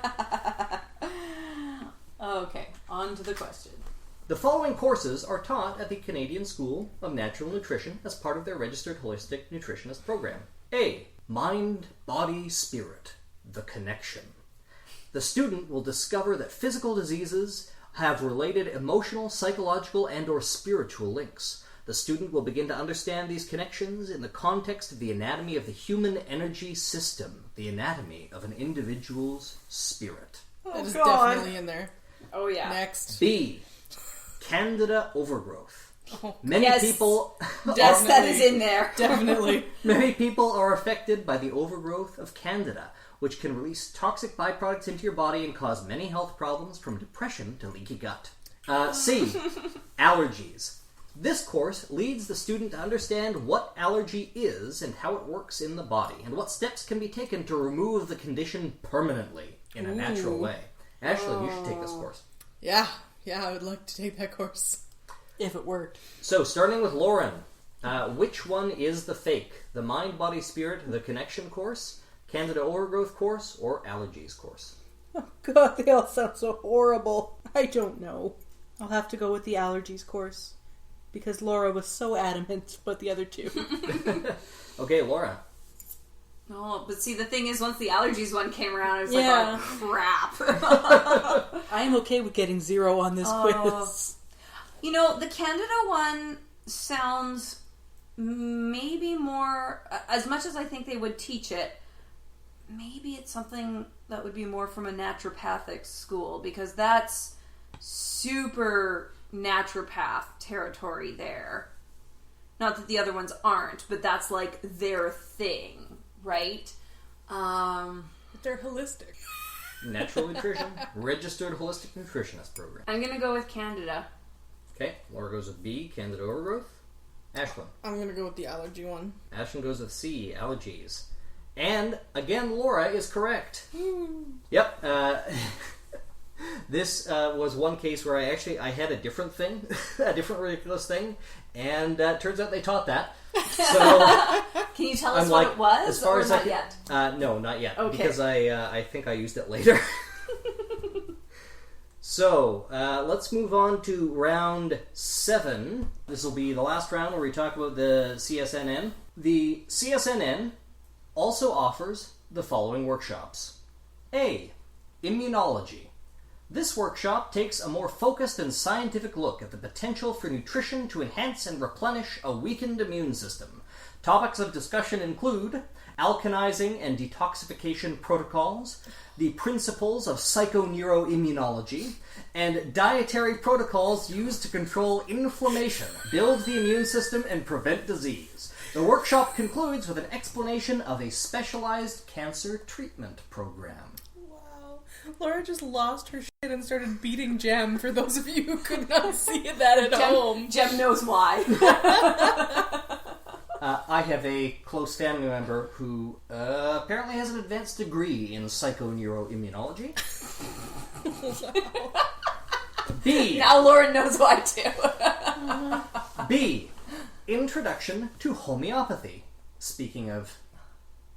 Okay, on to the question. The following courses are taught at the Canadian School of Natural Nutrition as part of their registered holistic nutritionist program. A. Mind, Body, Spirit. The Connection. The student will discover that physical diseases have related emotional, psychological, and/or spiritual links. The student will begin to understand these connections in the context of the anatomy of the human energy system, the anatomy of an individual's spirit. That is definitely in there. Oh yeah. Next. B. Candida overgrowth. Oh, Many Yes. people Yes, that is in there. definitely. Many people are affected by the overgrowth of Candida, which can release toxic byproducts into your body and cause many health problems from depression to leaky gut. C. Allergies. This course leads the student to understand what allergy is and how it works in the body, and what steps can be taken to remove the condition permanently in a natural way. Ashlyn, you should take this course. Yeah, I would like to take that course. If it worked. So, starting with Lauren, which one is the fake? The Mind, Body, Spirit, the Connection course, Candida Overgrowth course, or Allergies course? Oh, God, they all sound so horrible. I don't know. I'll have to go with the allergies course. Because Laura was so adamant about the other two. Okay, Laura. Oh, but see, the thing is, once the allergies one came around, I was Yeah. like, oh, crap. I am okay with getting 0 on this quiz. You know, the Candida one sounds maybe more, as much as I think they would teach it, maybe it's something that would be more from a naturopathic school, because that's super naturopath territory there. Not that the other ones aren't, but that's like their thing, right? But they're holistic. Natural Nutrition, Registered Holistic Nutritionist Program. I'm gonna go with Candida. Okay, Laura goes with B, Candida Overgrowth. Ashlyn. I'm gonna go with the allergy one. Ashlyn goes with C, Allergies. And, again, Laura is correct. Yep, This was one case where I had a different thing, a different ridiculous thing, and turns out they taught that. So can you tell us what it was? As far or as not I can, yet? No, not yet. Okay. Because I think I used it later. So let's move on to round 7. This will be the last round where we talk about the CSNN. The CSNN also offers the following workshops. A. Immunology. This workshop takes a more focused and scientific look at the potential for nutrition to enhance and replenish a weakened immune system. Topics of discussion include alkalizing and detoxification protocols, the principles of psychoneuroimmunology, and dietary protocols used to control inflammation, build the immune system, and prevent disease. The workshop concludes with an explanation of a specialized cancer treatment program. Wow. Laura just lost her shit and started beating Jem, for those of you who could not see that at home. Jem knows why. I have a close family member who apparently has an advanced degree in psychoneuroimmunology. B. Now Lauren knows why too. B. Introduction to homeopathy. Speaking of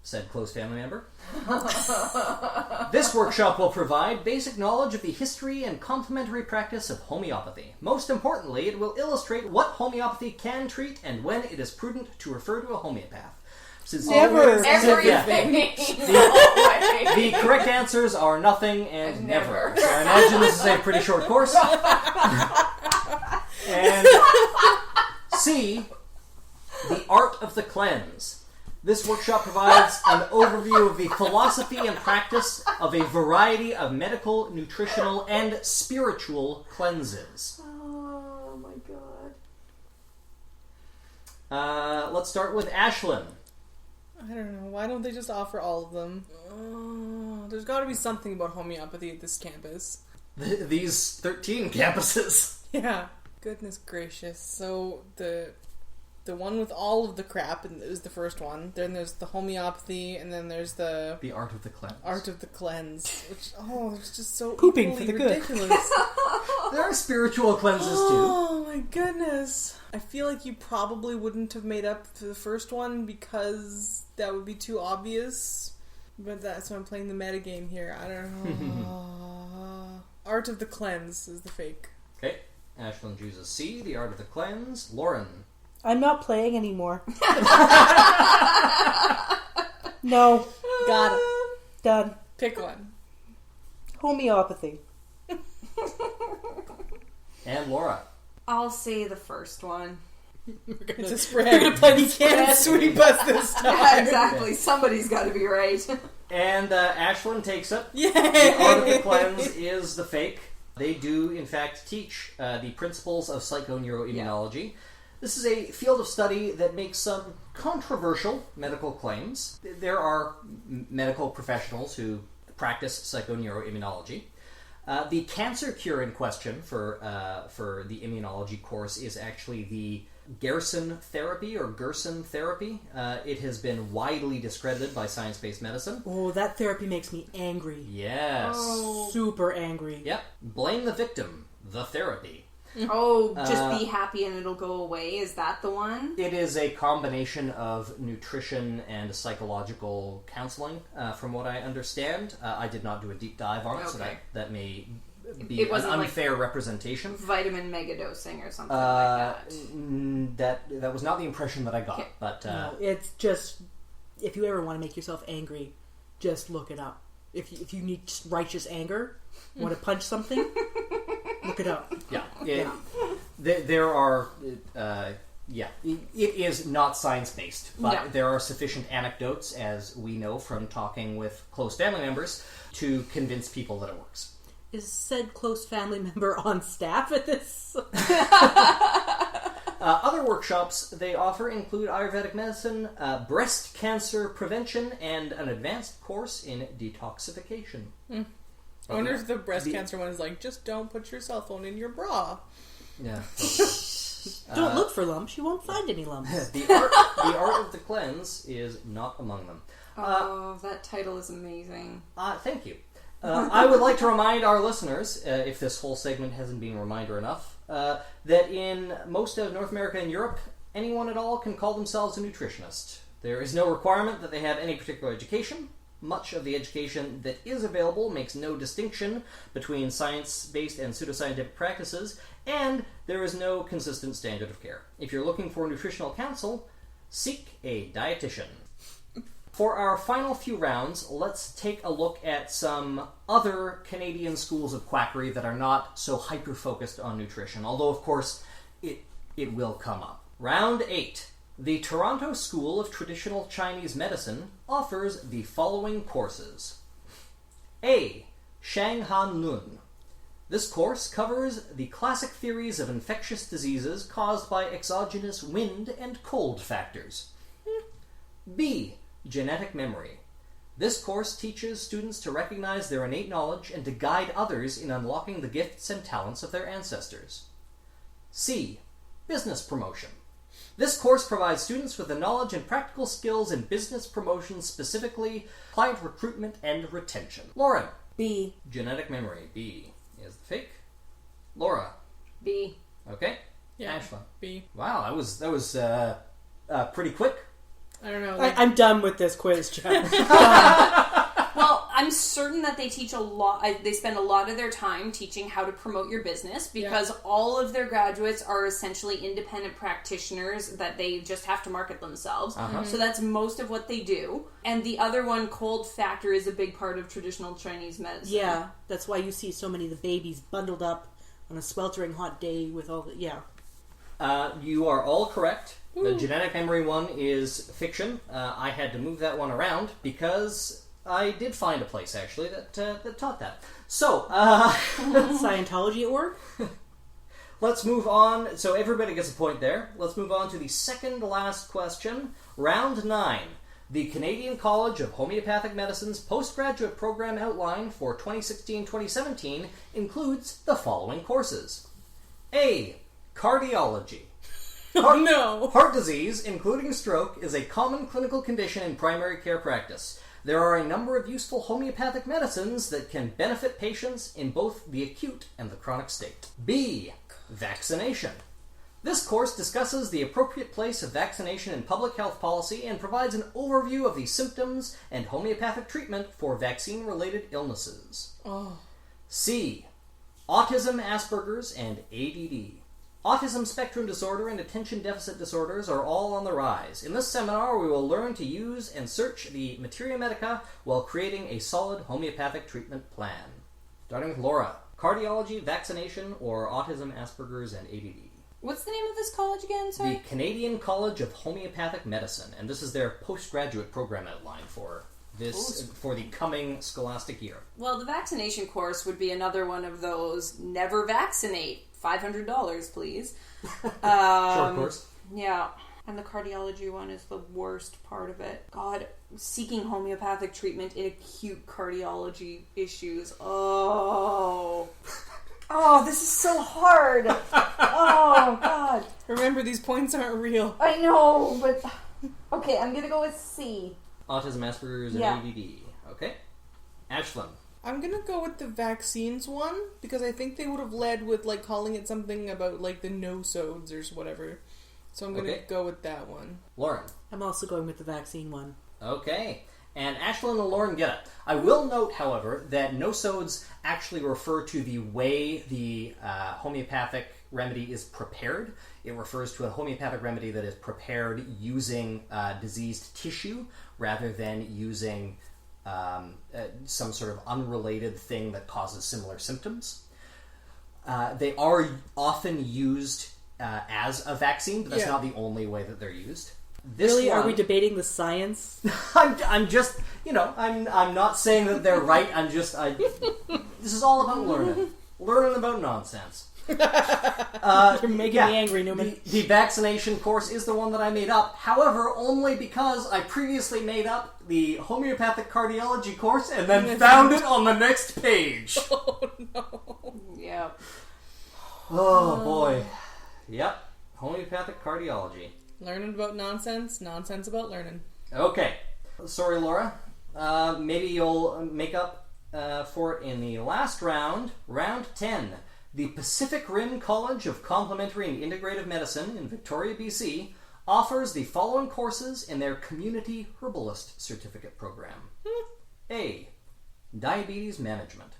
said close family member. This workshop will provide basic knowledge of the history and complementary practice of homeopathy. Most importantly, it will illustrate what homeopathy can treat and when it is prudent to refer to a homeopath. Since Everything. the correct answers are nothing and never. So I imagine this is a pretty short course. And C. The art of the cleanse. This workshop provides an overview of the philosophy and practice of a variety of medical, nutritional, and spiritual cleanses. Oh my god. Let's start with Ashlyn. I don't know. Why don't they just offer all of them? There's got to be something about homeopathy at this campus. These 13 campuses. Yeah. Goodness gracious. So the one with all of the crap is the first one. Then there's the homeopathy, and then there's the art of the cleanse. Art of the cleanse, which it's just so Pooping for the good. ridiculous. There are spiritual cleanses too. Oh my goodness! I feel like you probably wouldn't have made up for the first one because that would be too obvious. But that's why I'm playing the metagame here. I don't know. Art of the cleanse is the fake. Okay, Ashlyn chooses C. The art of the cleanse. Lauren. I'm not playing anymore. No. Got it. Done. Pick one. Homeopathy. And Laura. I'll say the first one. It's a spread. We're gonna you can't sweep us this time. Yeah, exactly. Somebody's got to be right. And Ashlyn takes it. Yay! The art of the cleanse is the fake. They do, in fact, teach the principles of psychoneuroimmunology. Yeah. This is a field of study that makes some controversial medical claims. There are medical professionals who practice psychoneuroimmunology. The cancer cure in question for the immunology course is actually the Gerson therapy or Gerson therapy. It has been widely discredited by science-based medicine. Oh, that therapy makes me angry. Yes. Oh. Super angry. Yep. Blame the victim. The therapy. Oh, just be happy and it'll go away. Is that the one? It is a combination of nutrition and psychological counseling, from what I understand. I did not do a deep dive on it, so that may be an unfair representation. Vitamin megadosing or something like that. That was not the impression that I got. Okay. But no, it's just, if you ever want to make yourself angry, just look it up. If you need righteous anger, want to punch something, look it up. Yeah. There are... it is not science-based, but there are sufficient anecdotes, as we know from talking with close family members, to convince people that it works. Is said close family member on staff at this? Other workshops they offer include Ayurvedic medicine, breast cancer prevention, and an advanced course in detoxification. I wonder if the breast cancer one is like, just don't put your cell phone in your bra. Yeah. Don't look for lumps. You won't find any lumps. The art of the cleanse is not among them. That title is amazing. Thank you. I would like to remind our listeners, if this whole segment hasn't been a reminder enough, that in most of North America and Europe, anyone at all can call themselves a nutritionist. There is no requirement that they have any particular education. Much of the education that is available makes no distinction between science-based and pseudoscientific practices, and there is no consistent standard of care. If you're looking for nutritional counsel, seek a dietitian. For our final few rounds, let's take a look at some other Canadian schools of quackery that are not so hyper-focused on nutrition, although, of course, it will come up. Round 8. The Toronto School of Traditional Chinese Medicine offers the following courses. A. Shanghan Lun. This course covers the classic theories of infectious diseases caused by exogenous wind and cold factors. B. Genetic Memory. This course teaches students to recognize their innate knowledge and to guide others in unlocking the gifts and talents of their ancestors. C. Business Promotion. This course provides students with the knowledge and practical skills in business promotion, specifically client recruitment and retention. Lauren. B. Genetic Memory. B is the fake. Laura. B. Okay. Yeah. Ashlyn. B. Wow, that was pretty quick. I don't know. I'm done with this quiz, Jeff. Well, I'm certain that they teach a lot. They spend a lot of their time teaching how to promote your business because all of their graduates are essentially independent practitioners that they just have to market themselves. So that's most of what they do. And the other one, cold factor, is a big part of traditional Chinese medicine. Yeah, that's why you see so many of the babies bundled up on a sweltering hot day with all the... Yeah. You are all correct. The genetic memory one is fiction. I had to move that one around because I did find a place, actually, that taught that. So, Scientology at work? let's move on. So everybody gets a point there. Let's move on to the second last question. Round 9. The Canadian College of Homeopathic Medicine's postgraduate program outline for 2016-2017 includes the following courses. A. Cardiology. Heart disease, including stroke, is a common clinical condition in primary care practice. There are a number of useful homeopathic medicines that can benefit patients in both the acute and the chronic state. B. Vaccination. This course discusses the appropriate place of vaccination in public health policy and provides an overview of the symptoms and homeopathic treatment for vaccine-related illnesses. C. Autism, Asperger's, and ADD. Autism spectrum disorder and attention deficit disorders are all on the rise. In this seminar, we will learn to use and search the materia medica while creating a solid homeopathic treatment plan. Starting with Laura. Cardiology, vaccination, or autism, Asperger's, and ADD. What's the name of this college again, sorry? The Canadian College of Homeopathic Medicine, and this is their postgraduate program outline for the coming scholastic year. Well, the vaccination course would be another one of those never vaccinate. $500, please. Short course. Yeah. And the cardiology one is the worst part of it. God, seeking homeopathic treatment in acute cardiology issues. Oh, this is so hard. Oh, God. Remember, these points aren't real. I know, but... Okay, I'm gonna go with C. Autism, Asperger's, and ADD. Okay. Ashlyn. I'm gonna go with the vaccines one, because I think they would have led with, like, calling it something about, like, the no-sodes or whatever. So I'm gonna go with that one. Lauren. I'm also going with the vaccine one. Okay. And Ashlyn and Lauren get it. I will note, however, that no-sodes actually refer to the way the homeopathic remedy is prepared. It refers to a homeopathic remedy that is prepared using diseased tissue rather than using some sort of unrelated thing that causes similar symptoms. They are often used as a vaccine, but that's not the only way that they're used. Are we debating the science? I'm just, I'm not saying that they're right. This is all about learning about nonsense. You're making me angry, Newman. The vaccination course is the one that I made up. However, only because I previously made up the homeopathic cardiology course and then found it on the next page. Oh, no. Yep. Oh, boy. Yep. Homeopathic cardiology. Learning about nonsense about learning. Okay. Sorry, Laura. Maybe you'll make up in the last round, round 10, the Pacific Rim College of Complementary and Integrative Medicine in Victoria, BC, offers the following courses in their Community Herbalist Certificate Program. A. Diabetes Management.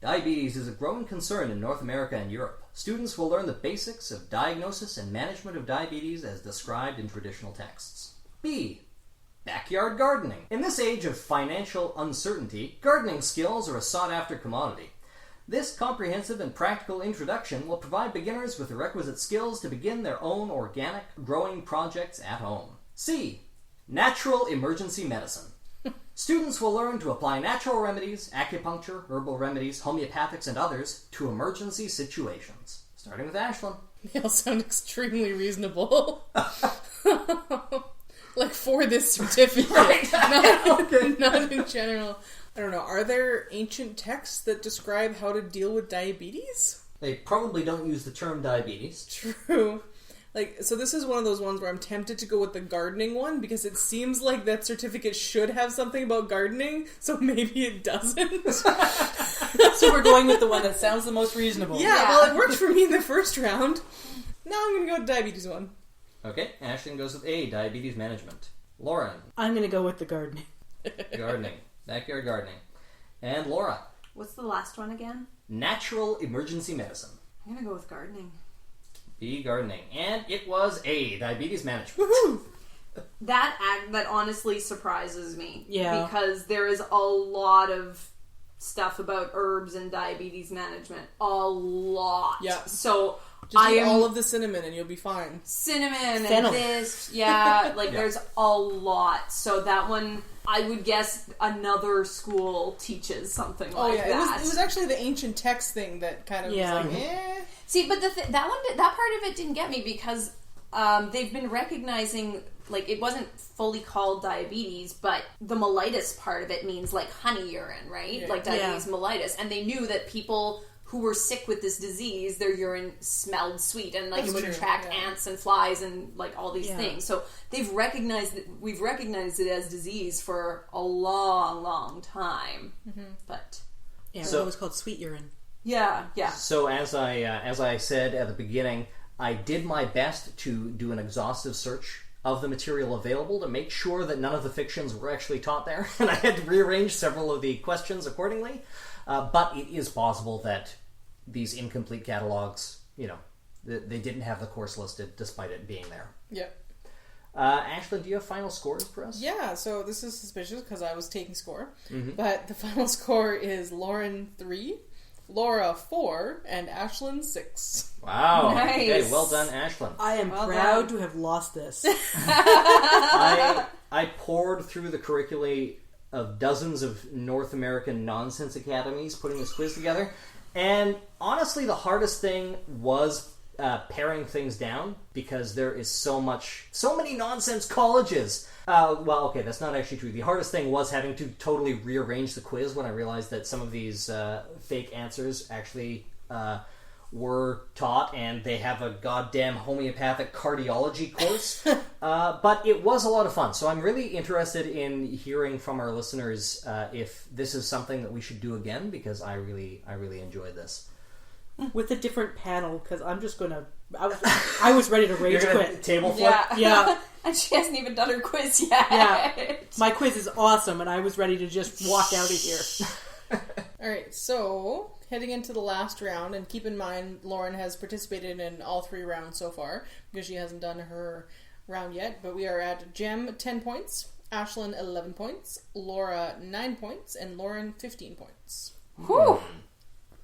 Diabetes is a growing concern in North America and Europe. Students will learn the basics of diagnosis and management of diabetes as described in traditional texts. B. Backyard gardening. In this age of financial uncertainty, gardening skills are a sought-after commodity. This comprehensive and practical introduction will provide beginners with the requisite skills to begin their own organic growing projects at home. C. Natural emergency medicine. Students will learn to apply natural remedies, acupuncture, herbal remedies, homeopathics, and others to emergency situations. Starting with Ashlyn. They all sound extremely reasonable. Like for this certificate. Right. Not in general. I don't know. Are there ancient texts that describe how to deal with diabetes? They probably don't use the term diabetes. True. So this is one of those ones where I'm tempted to go with the gardening one because it seems like that certificate should have something about gardening, so maybe it doesn't. So we're going with the one that sounds the most reasonable. Yeah, well, it worked for me in the first round. Now I'm going to go with the diabetes one. Okay, Ashlyn goes with A, diabetes management. Lauren. I'm going to go with the gardening. Gardening. Backyard gardening. And Laura. What's the last one again? Natural emergency medicine. I'm going to go with gardening. B, gardening. And it was A, diabetes management. Woohoo! That honestly surprises me. Yeah. Because there is a lot of stuff about herbs and diabetes management. A lot. Yeah. So Just eat all of the cinnamon and you'll be fine. Cinnamon Fennel. and this. Yeah, there's a lot. So that one, I would guess another school teaches something like that. It was actually the ancient text thing that kind of was like, eh. See, but that part of it didn't get me because they've been recognizing, it wasn't fully called diabetes, but the mellitus part of it means honey urine, right? Yeah. Diabetes mellitus. And they knew that people who were sick with this disease, their urine smelled sweet and it would attract ants and flies and all these things. So we've recognized it as disease for a long, long time. Mm-hmm. But it was called sweet urine. Yeah. So as I said at the beginning, I did my best to do an exhaustive search of the material available to make sure that none of the fictions were actually taught there, and I had to rearrange several of the questions accordingly. But it is possible that these incomplete catalogs, they didn't have the course listed despite it being there. Yep. Ashlyn, do you have final scores for us? Yeah, so this is suspicious because I was taking score. Mm-hmm. But the final score is Lauren 3, Laura 4, and Ashlyn 6. Wow. Nice. Okay, well done, Ashlyn. I am proud to have lost this. I poured through the curricula of dozens of North American nonsense academies putting this quiz together, and honestly the hardest thing was paring things down because there is so many nonsense colleges. Well, okay, that's not actually true. The hardest thing was having to totally rearrange the quiz when I realized that some of these fake answers actually were taught, and they have a goddamn homeopathic cardiology course. But it was a lot of fun, so I'm really interested in hearing from our listeners if this is something that we should do again, because I really enjoyed this. With a different panel, because I'm just going to... I was ready to rage quit. Table flip? Yeah. And she hasn't even done her quiz yet. Yeah. My quiz is awesome, and I was ready to just walk out of here. Alright, so heading into the last round, and keep in mind Lauren has participated in all 3 rounds so far, because she hasn't done her round yet, but we are at Jem 10 points, Ashlyn 11 points, Laura 9 points, and Lauren 15 points. Whew!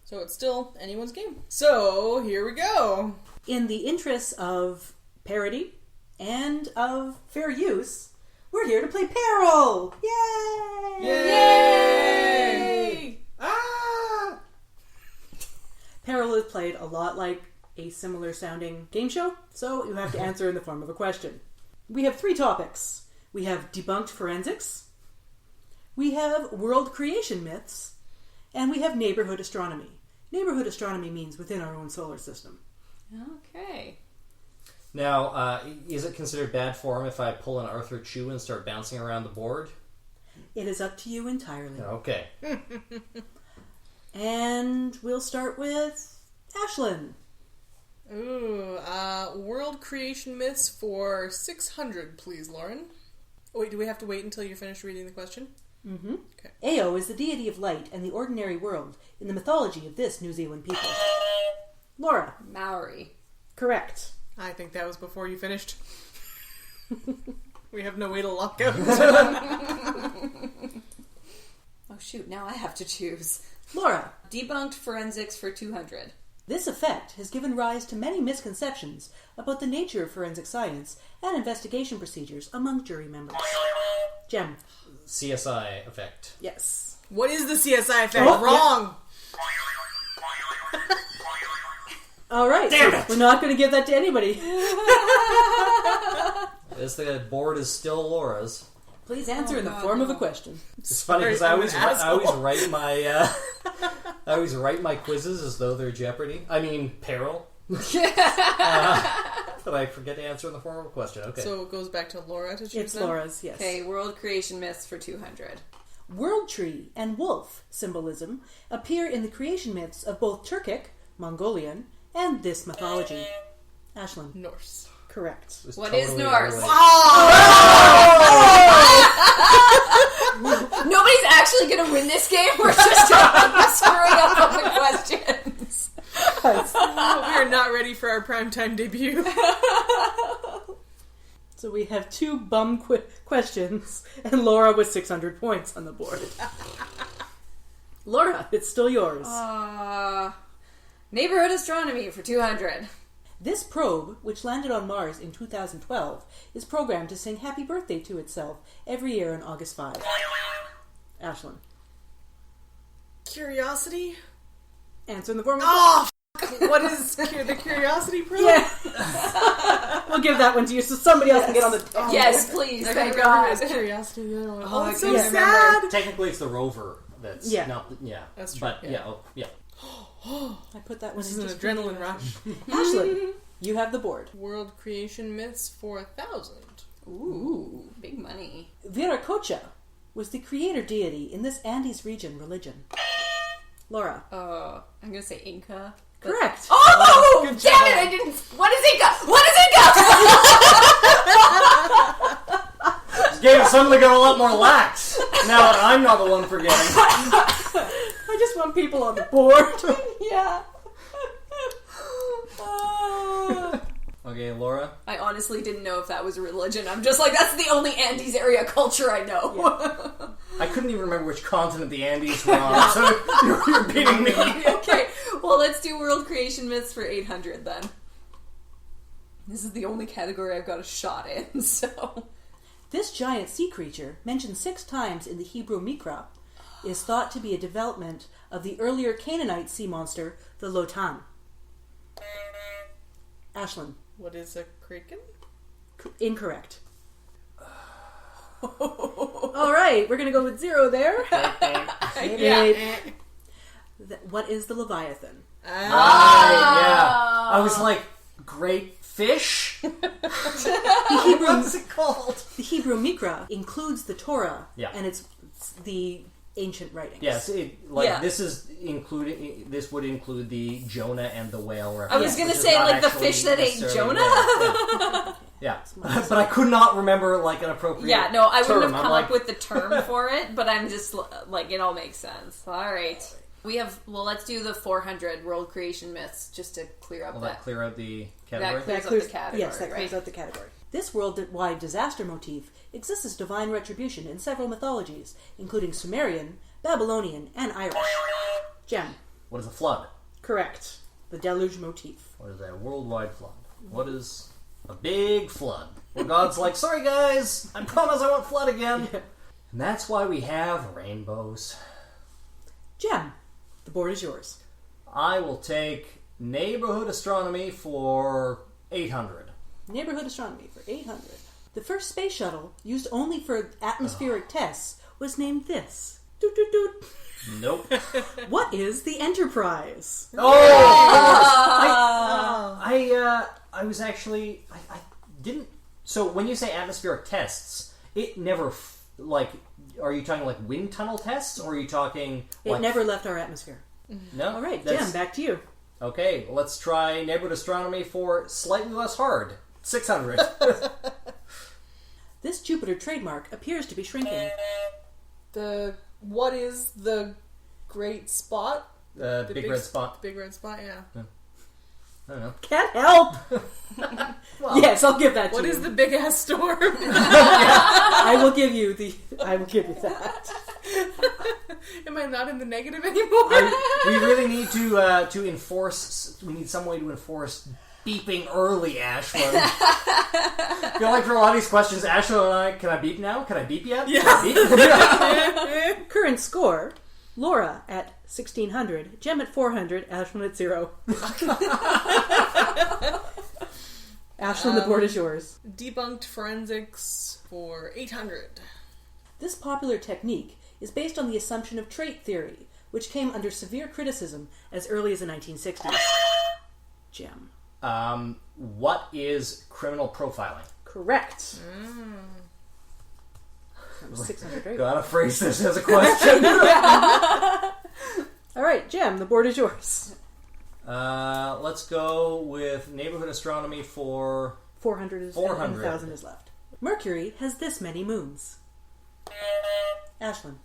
So it's still anyone's game. So here we go. In the interests of parody and of fair use, we're here to play Peril! Yay! Yay! Ah! Peril is played a lot like a similar sounding game show, so you have to answer in the form of a question. We have 3 topics. We have debunked forensics, we have world creation myths, and we have neighborhood astronomy. Neighborhood astronomy means within our own solar system. Okay. Now, is it considered bad form if I pull an Arthur Chu and start bouncing around the board? It is up to you entirely. Okay. And we'll start with Ashlyn. Ooh, world creation myths for 600, please, Lauren. Oh, wait, do we have to wait until you're finished reading the question? Mm-hmm. Okay. Ao is the deity of light and the ordinary world in the mythology of this New Zealand people. Laura. Maori. Correct. I think that was before you finished. We have no way to lock out. Oh shoot, now I have to choose. Laura. Debunked forensics for 200. This effect has given rise to many misconceptions about the nature of forensic science and investigation procedures among jury members. Jem. CSI effect. Yes. What is the CSI effect? Oh, Wrong! All right. Damn so it. we're not going to give that to anybody. The board is still Laura's. Please answer in the form of a question. It's funny because Sorry, I I'm always an asshole. write my I always write my quizzes as though they're Jeopardy. I mean Peril. But I forget to answer in the form of a question. Okay. So it goes back to Laura to choose It's then? Laura's, yes. Okay, world creation myths for 200. World tree and wolf symbolism appear in the creation myths of both Turkic, Mongolian, and this mythology. Ashlyn. Norse. Correct. It was What is totally Norse? unrelated. Nobody's actually going to win this game. We're just screwing up on the questions. We are not ready for our primetime debut. So we have two bum questions, and Laura with 600 points on the board. Laura, it's still yours. Neighborhood astronomy for 200. This probe, which landed on Mars in 2012, is programmed to sing happy birthday to itself every year on August 5. Ashlyn. Curiosity? Answer in the form of... Oh, what is the Curiosity probe? Yeah. We'll give that one to you so somebody else can get on the... Oh, Yes, please. I Thank remember God. it was Curiosity. The other one. Oh, I it's so couldn't sad. Technically, it's the rover that's Yeah. not. Yeah, That's true, But yeah. yeah. I put that one This is in an just adrenaline rush. Ashlyn, you have the board. World creation myths for 1,000. Ooh, big money. Viracocha was the creator deity in this Andes region religion. Laura. I'm going to say Inca. Correct. Oh, Good damn job. it, I didn't... What is Inca? What is Inca? This game suddenly got a lot more lax. Now that I'm not the one forgetting. I just want people on the board. Yeah. Okay, Laura. I honestly didn't know if that was a religion. I'm just like, that's the only Andes area culture I know. I couldn't even remember which continent the Andes were on, so you're beating me. Okay, well, let's do world creation myths for 800 then. This is the only category I've got a shot in, so... This giant sea creature, mentioned 6 times in the Hebrew Mikra, is thought to be a development of the earlier Canaanite sea monster, the Lotan. Ashlyn. What is a kraken? Incorrect. All right, we're going to go with 0 there. What is the Leviathan? Yeah. I was like, great fish? What's it called? The Hebrew Mikra includes the Torah, Yeah. and it's the ancient writings. Yes, Yeah. this is including. This would include the Jonah and the whale reference. I was gonna which is say, not like, the actually fish that ate necessarily Jonah? whale. Yeah, but I could not remember like an appropriate. Yeah, no, I wouldn't term. have I'm come like, up with the term for it, but I'm just, like, it all makes sense. Alright. We have, well, let's do the 400 world creation myths, just to clear up Will that. that clear out the category? That clears up the category, Yes, that clears right? out the category. This worldwide disaster motif exists as divine retribution in several mythologies, including Sumerian, Babylonian, and Irish. Jem. What is a flood? Correct. The deluge motif. What is a worldwide flood? What is a big flood? Where God's like, sorry guys, I promise I won't flood again. And that's why we have rainbows. Jem. The board is yours. I will take neighborhood astronomy for 800. Neighborhood astronomy for 800. The first space shuttle, used only for atmospheric tests, was named this. Doot, doot, doot. Nope. What is the Enterprise? I was actually I didn't. So when you say atmospheric tests, it never are you talking like wind tunnel tests, or are you talking? It Like, never left our atmosphere. No. All right, That's- Jim, back to you. Okay, let's try neighborhood astronomy for slightly less hard. 600. This Jupiter trademark appears to be shrinking. What is the great spot? The big red spot. Big red spot, yeah. I don't know. Can't help. Yes, I'll give that to What you. is the big ass storm? I will give you that. Am I not in the negative anymore? We really need to enforce. We need some way to enforce beeping early, Ashlyn. I feel like for a lot of these questions, Ashlyn and I, can I beep now? Can I beep yet? Yeah. Can I beep? Current score: Laura at 1600, Jem at 400, Ashlyn at 0. Ashlyn, the board is yours. Debunked forensics for 800. This popular technique is based on the assumption of trait theory, which came under severe criticism as early as the 1960s. Jem. What is criminal profiling? Correct. That was 600, right? Gotta phrase this as a question. All right, Jem, the board is yours. Let's go with neighborhood astronomy for 400 is 400. 1,000 is left. Mercury has this many moons. Ashlyn.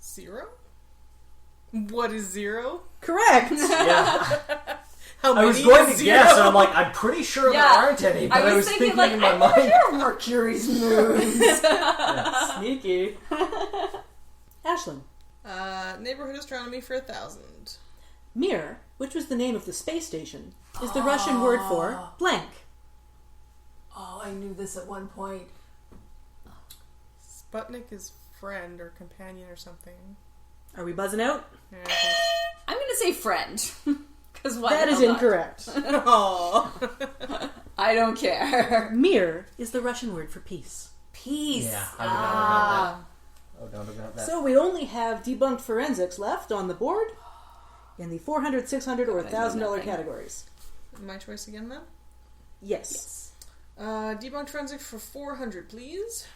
0? What is 0? Correct. yeah. How I many was going is to 0? guess, and I'm like, I'm pretty sure Yeah. there aren't any, but I was thinking like, in my I'm mind. sure Mercury's moons. Sneaky. Ashlyn. Neighborhood astronomy for 1,000. Mir, which was the name of the space station, is the Russian word for blank. Oh, I knew this at one point. Sputnik is friend or companion or something. Are we buzzing out? Yeah, I think I'm going to say friend. Because That is incorrect. Oh. I don't care. Mir is the Russian word for peace. Peace. Yeah, I would not have got that. I would not have got that. So we only have debunked forensics left on the board in the $400, $600, or $1,000 categories. My choice again, then? Yes. Debunked forensics for 400, please.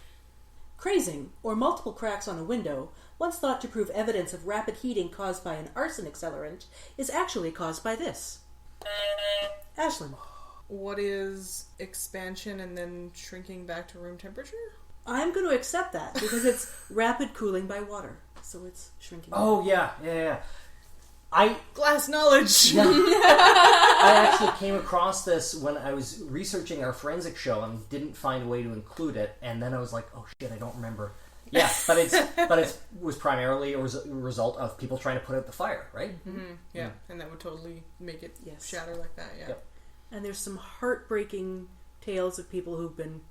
Crazing, or multiple cracks on a window, once thought to prove evidence of rapid heating caused by an arson accelerant, is actually caused by this. Ashlyn. What is expansion and then shrinking back to room temperature? I'm going to accept that because it's rapid cooling by water. So it's shrinking. Oh, yeah. Glass knowledge! I actually came across this when I was researching our forensic show and didn't find a way to include it, and then I was like, oh shit, I don't remember. Yeah, but it was primarily a result of people trying to put out the fire, right? Mm-hmm. Yeah, and that would totally make it Yes. shatter like that, yeah. Yep. And there's some heartbreaking tales of people who've been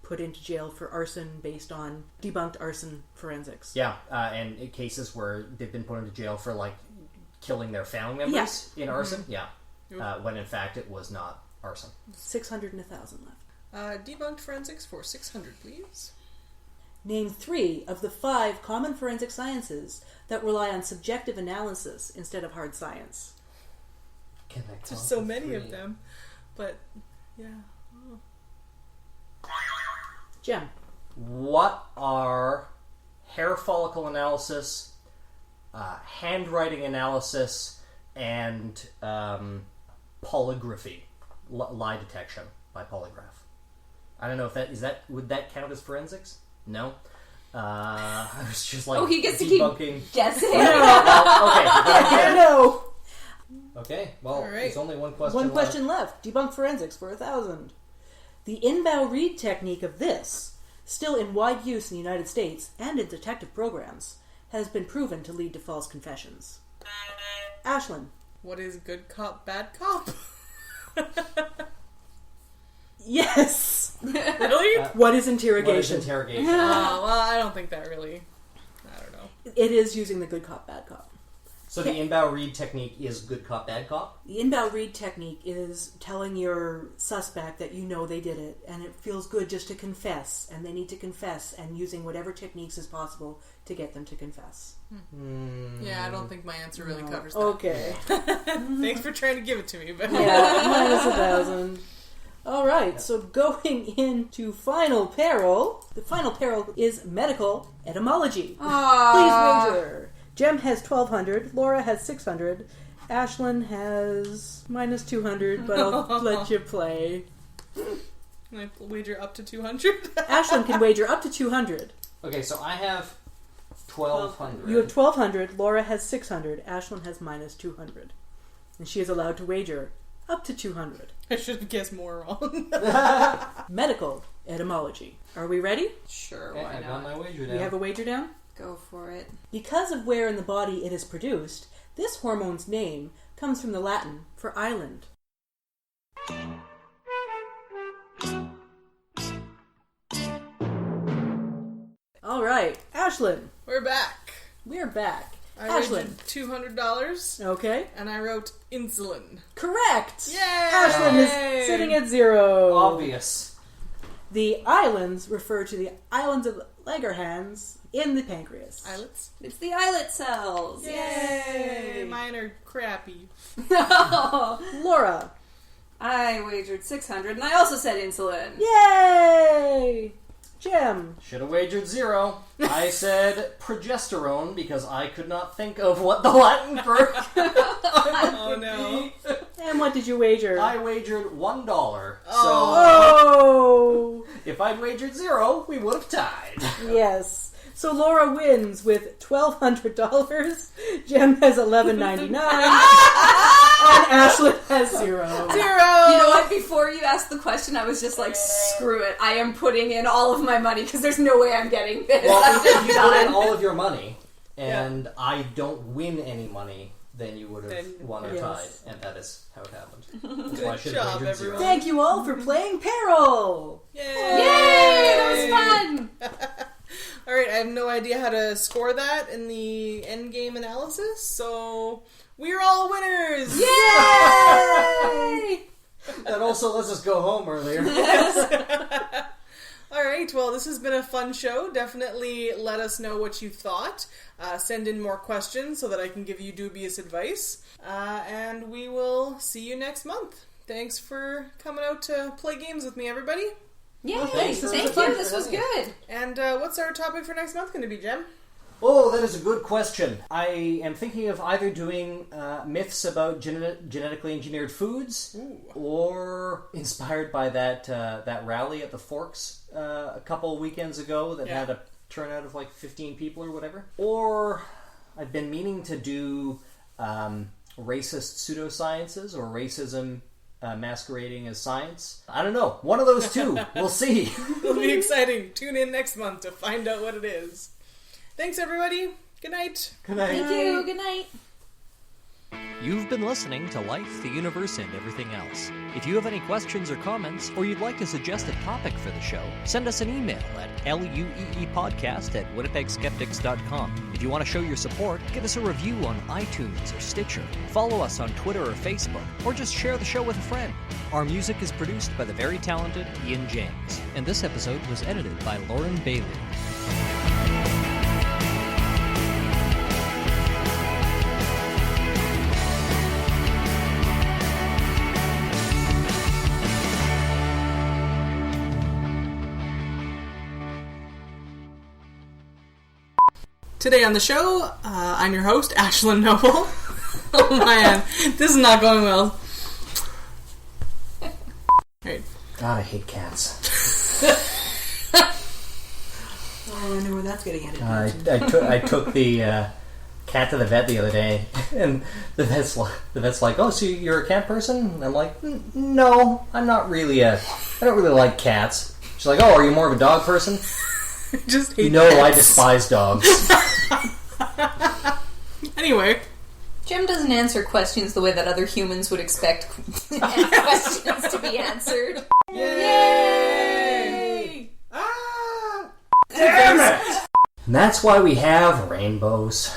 put into jail for arson based on debunked arson forensics. Yeah, and in cases where they've been put into jail for, like, killing their family members in arson. Yeah. When in fact it was not arson. 600 and 1,000 left. Debunked forensics for 600, please. Name 3 of the 5 common forensic sciences that rely on subjective analysis instead of hard science. There's so many of them. But, yeah. Jem. What are hair follicle analysis, handwriting analysis, and polygraphy, lie detection by polygraph? I don't know if would that count as forensics? No. I was just like, He gets to debunking. keep guessing. Okay. No. Okay. Well, All right. there's only one question. One left. question left. Debunked forensics for 1,000. The inbow-read technique of this, still in wide use in the United States and in detective programs, has been proven to lead to false confessions. Ashlyn. What is good cop, bad cop? Yes. Really? What is What interrogation? is interrogation? Well, I don't think that really... I don't know. It is using the good cop, bad cop. So the inbow read technique is good cop, bad cop? The inbow read technique is telling your suspect that you know they did it, and it feels good just to confess, and they need to confess, and using whatever techniques is possible to get them to confess. Yeah, I don't think my answer really covers that. Okay. Thanks for trying to give it to me, but... Yeah, minus 1,000. All right. right, so going into Final Peril, the Final Peril is medical etymology. Please wager. Jem has 1,200, Laura has 600, Ashlyn has minus 200, but I'll let you play. Can I wager up to 200? Ashlyn can wager up to 200. Okay, so I have 1,200. You have 1,200, Laura has 600, Ashlyn has minus 200. And she is allowed to wager up to 200. I should have guessed more wrong. Medical etymology. Are we ready? Sure, Okay, why I got not? my wager We down. have a wager down? Go for it. Because of where in the body it is produced, this hormone's name comes from the Latin for island. All right, Ashlyn, We're back. we're back. I Ashlyn, wagered $200, okay, and I wrote insulin. correct. Yay! Ashlyn is sitting at 0. Obvious. The islands refer to the islands of Langerhans in the pancreas. Islets. It's the islet cells. Yay! Mine are crappy. Laura, I wagered 600, and I also said insulin. yay! Jem, Should have wagered 0. I said progesterone because I could not think of what the Latin for Oh no. and what did you wager? I wagered $1. Oh! So if I'd wagered 0, we would have tied. Yes. So Laura wins with $1,200. Jem has $11.99. And Ashlyn has 0. Zero! You know what? Before you asked the question, I was just like, screw it. I am putting in all of my money because there's no way I'm getting this. Well, I'm if just you put in done. all of your money and I don't win any money, then you would have Then- won or yes. tied. And that is how it happened. That's why I Good should have job, wagered 0. everyone. Thank you all for playing Peril. Yay! Yay! That was fun! Alright, I have no idea how to score that in the endgame analysis, so we're all winners! Yay! That also lets us go home earlier. Alright, well, this has been a fun show. Definitely let us know what you thought. Send in more questions so that I can give you dubious advice. And we will see you next month. Thanks for coming out to play games with me, everybody. Yay! thanks. Thank This was you. fun. This was good. And what's our topic for next month going to be, Jem? Oh, that is a good question. I am thinking of either doing myths about genetically engineered foods, or inspired by that rally at the Forks a couple weekends ago that had a turnout of like 15 people or whatever. Or I've been meaning to do racist pseudosciences or racism masquerading as science. I don't know. One of those two. We'll see. It'll be exciting. Tune in next month to find out what it is. Thanks, everybody. Good night. Good night. Thank you. Good night. You've been listening to Life, the Universe, and Everything Else. If you have any questions or comments, or you'd like to suggest a topic for the show, send us an email at lueepodcast@winnipegskeptics.com. If you want to show your support, give us a review on iTunes or Stitcher. Follow us on Twitter or Facebook, or just share the show with a friend. Our music is produced by the very talented Ian James, and this episode was edited by Lauren Bailey. Today on the show, I'm your host, Ashlyn Noble. Oh man, this is not going well. Right. God, I hate cats. Oh, I wonder where that's getting edited. I took the cat to the vet the other day, and the vet's like, "Oh, so you're a cat person?" And I'm like, "No, I'm not really I don't really like cats." She's like, "Oh, are you more of a dog person?" Just hate No, I cats. despise dogs. Anyway, Jem doesn't answer questions the way that other humans would expect questions to be answered. yay! Damn it! And that's why we have rainbows.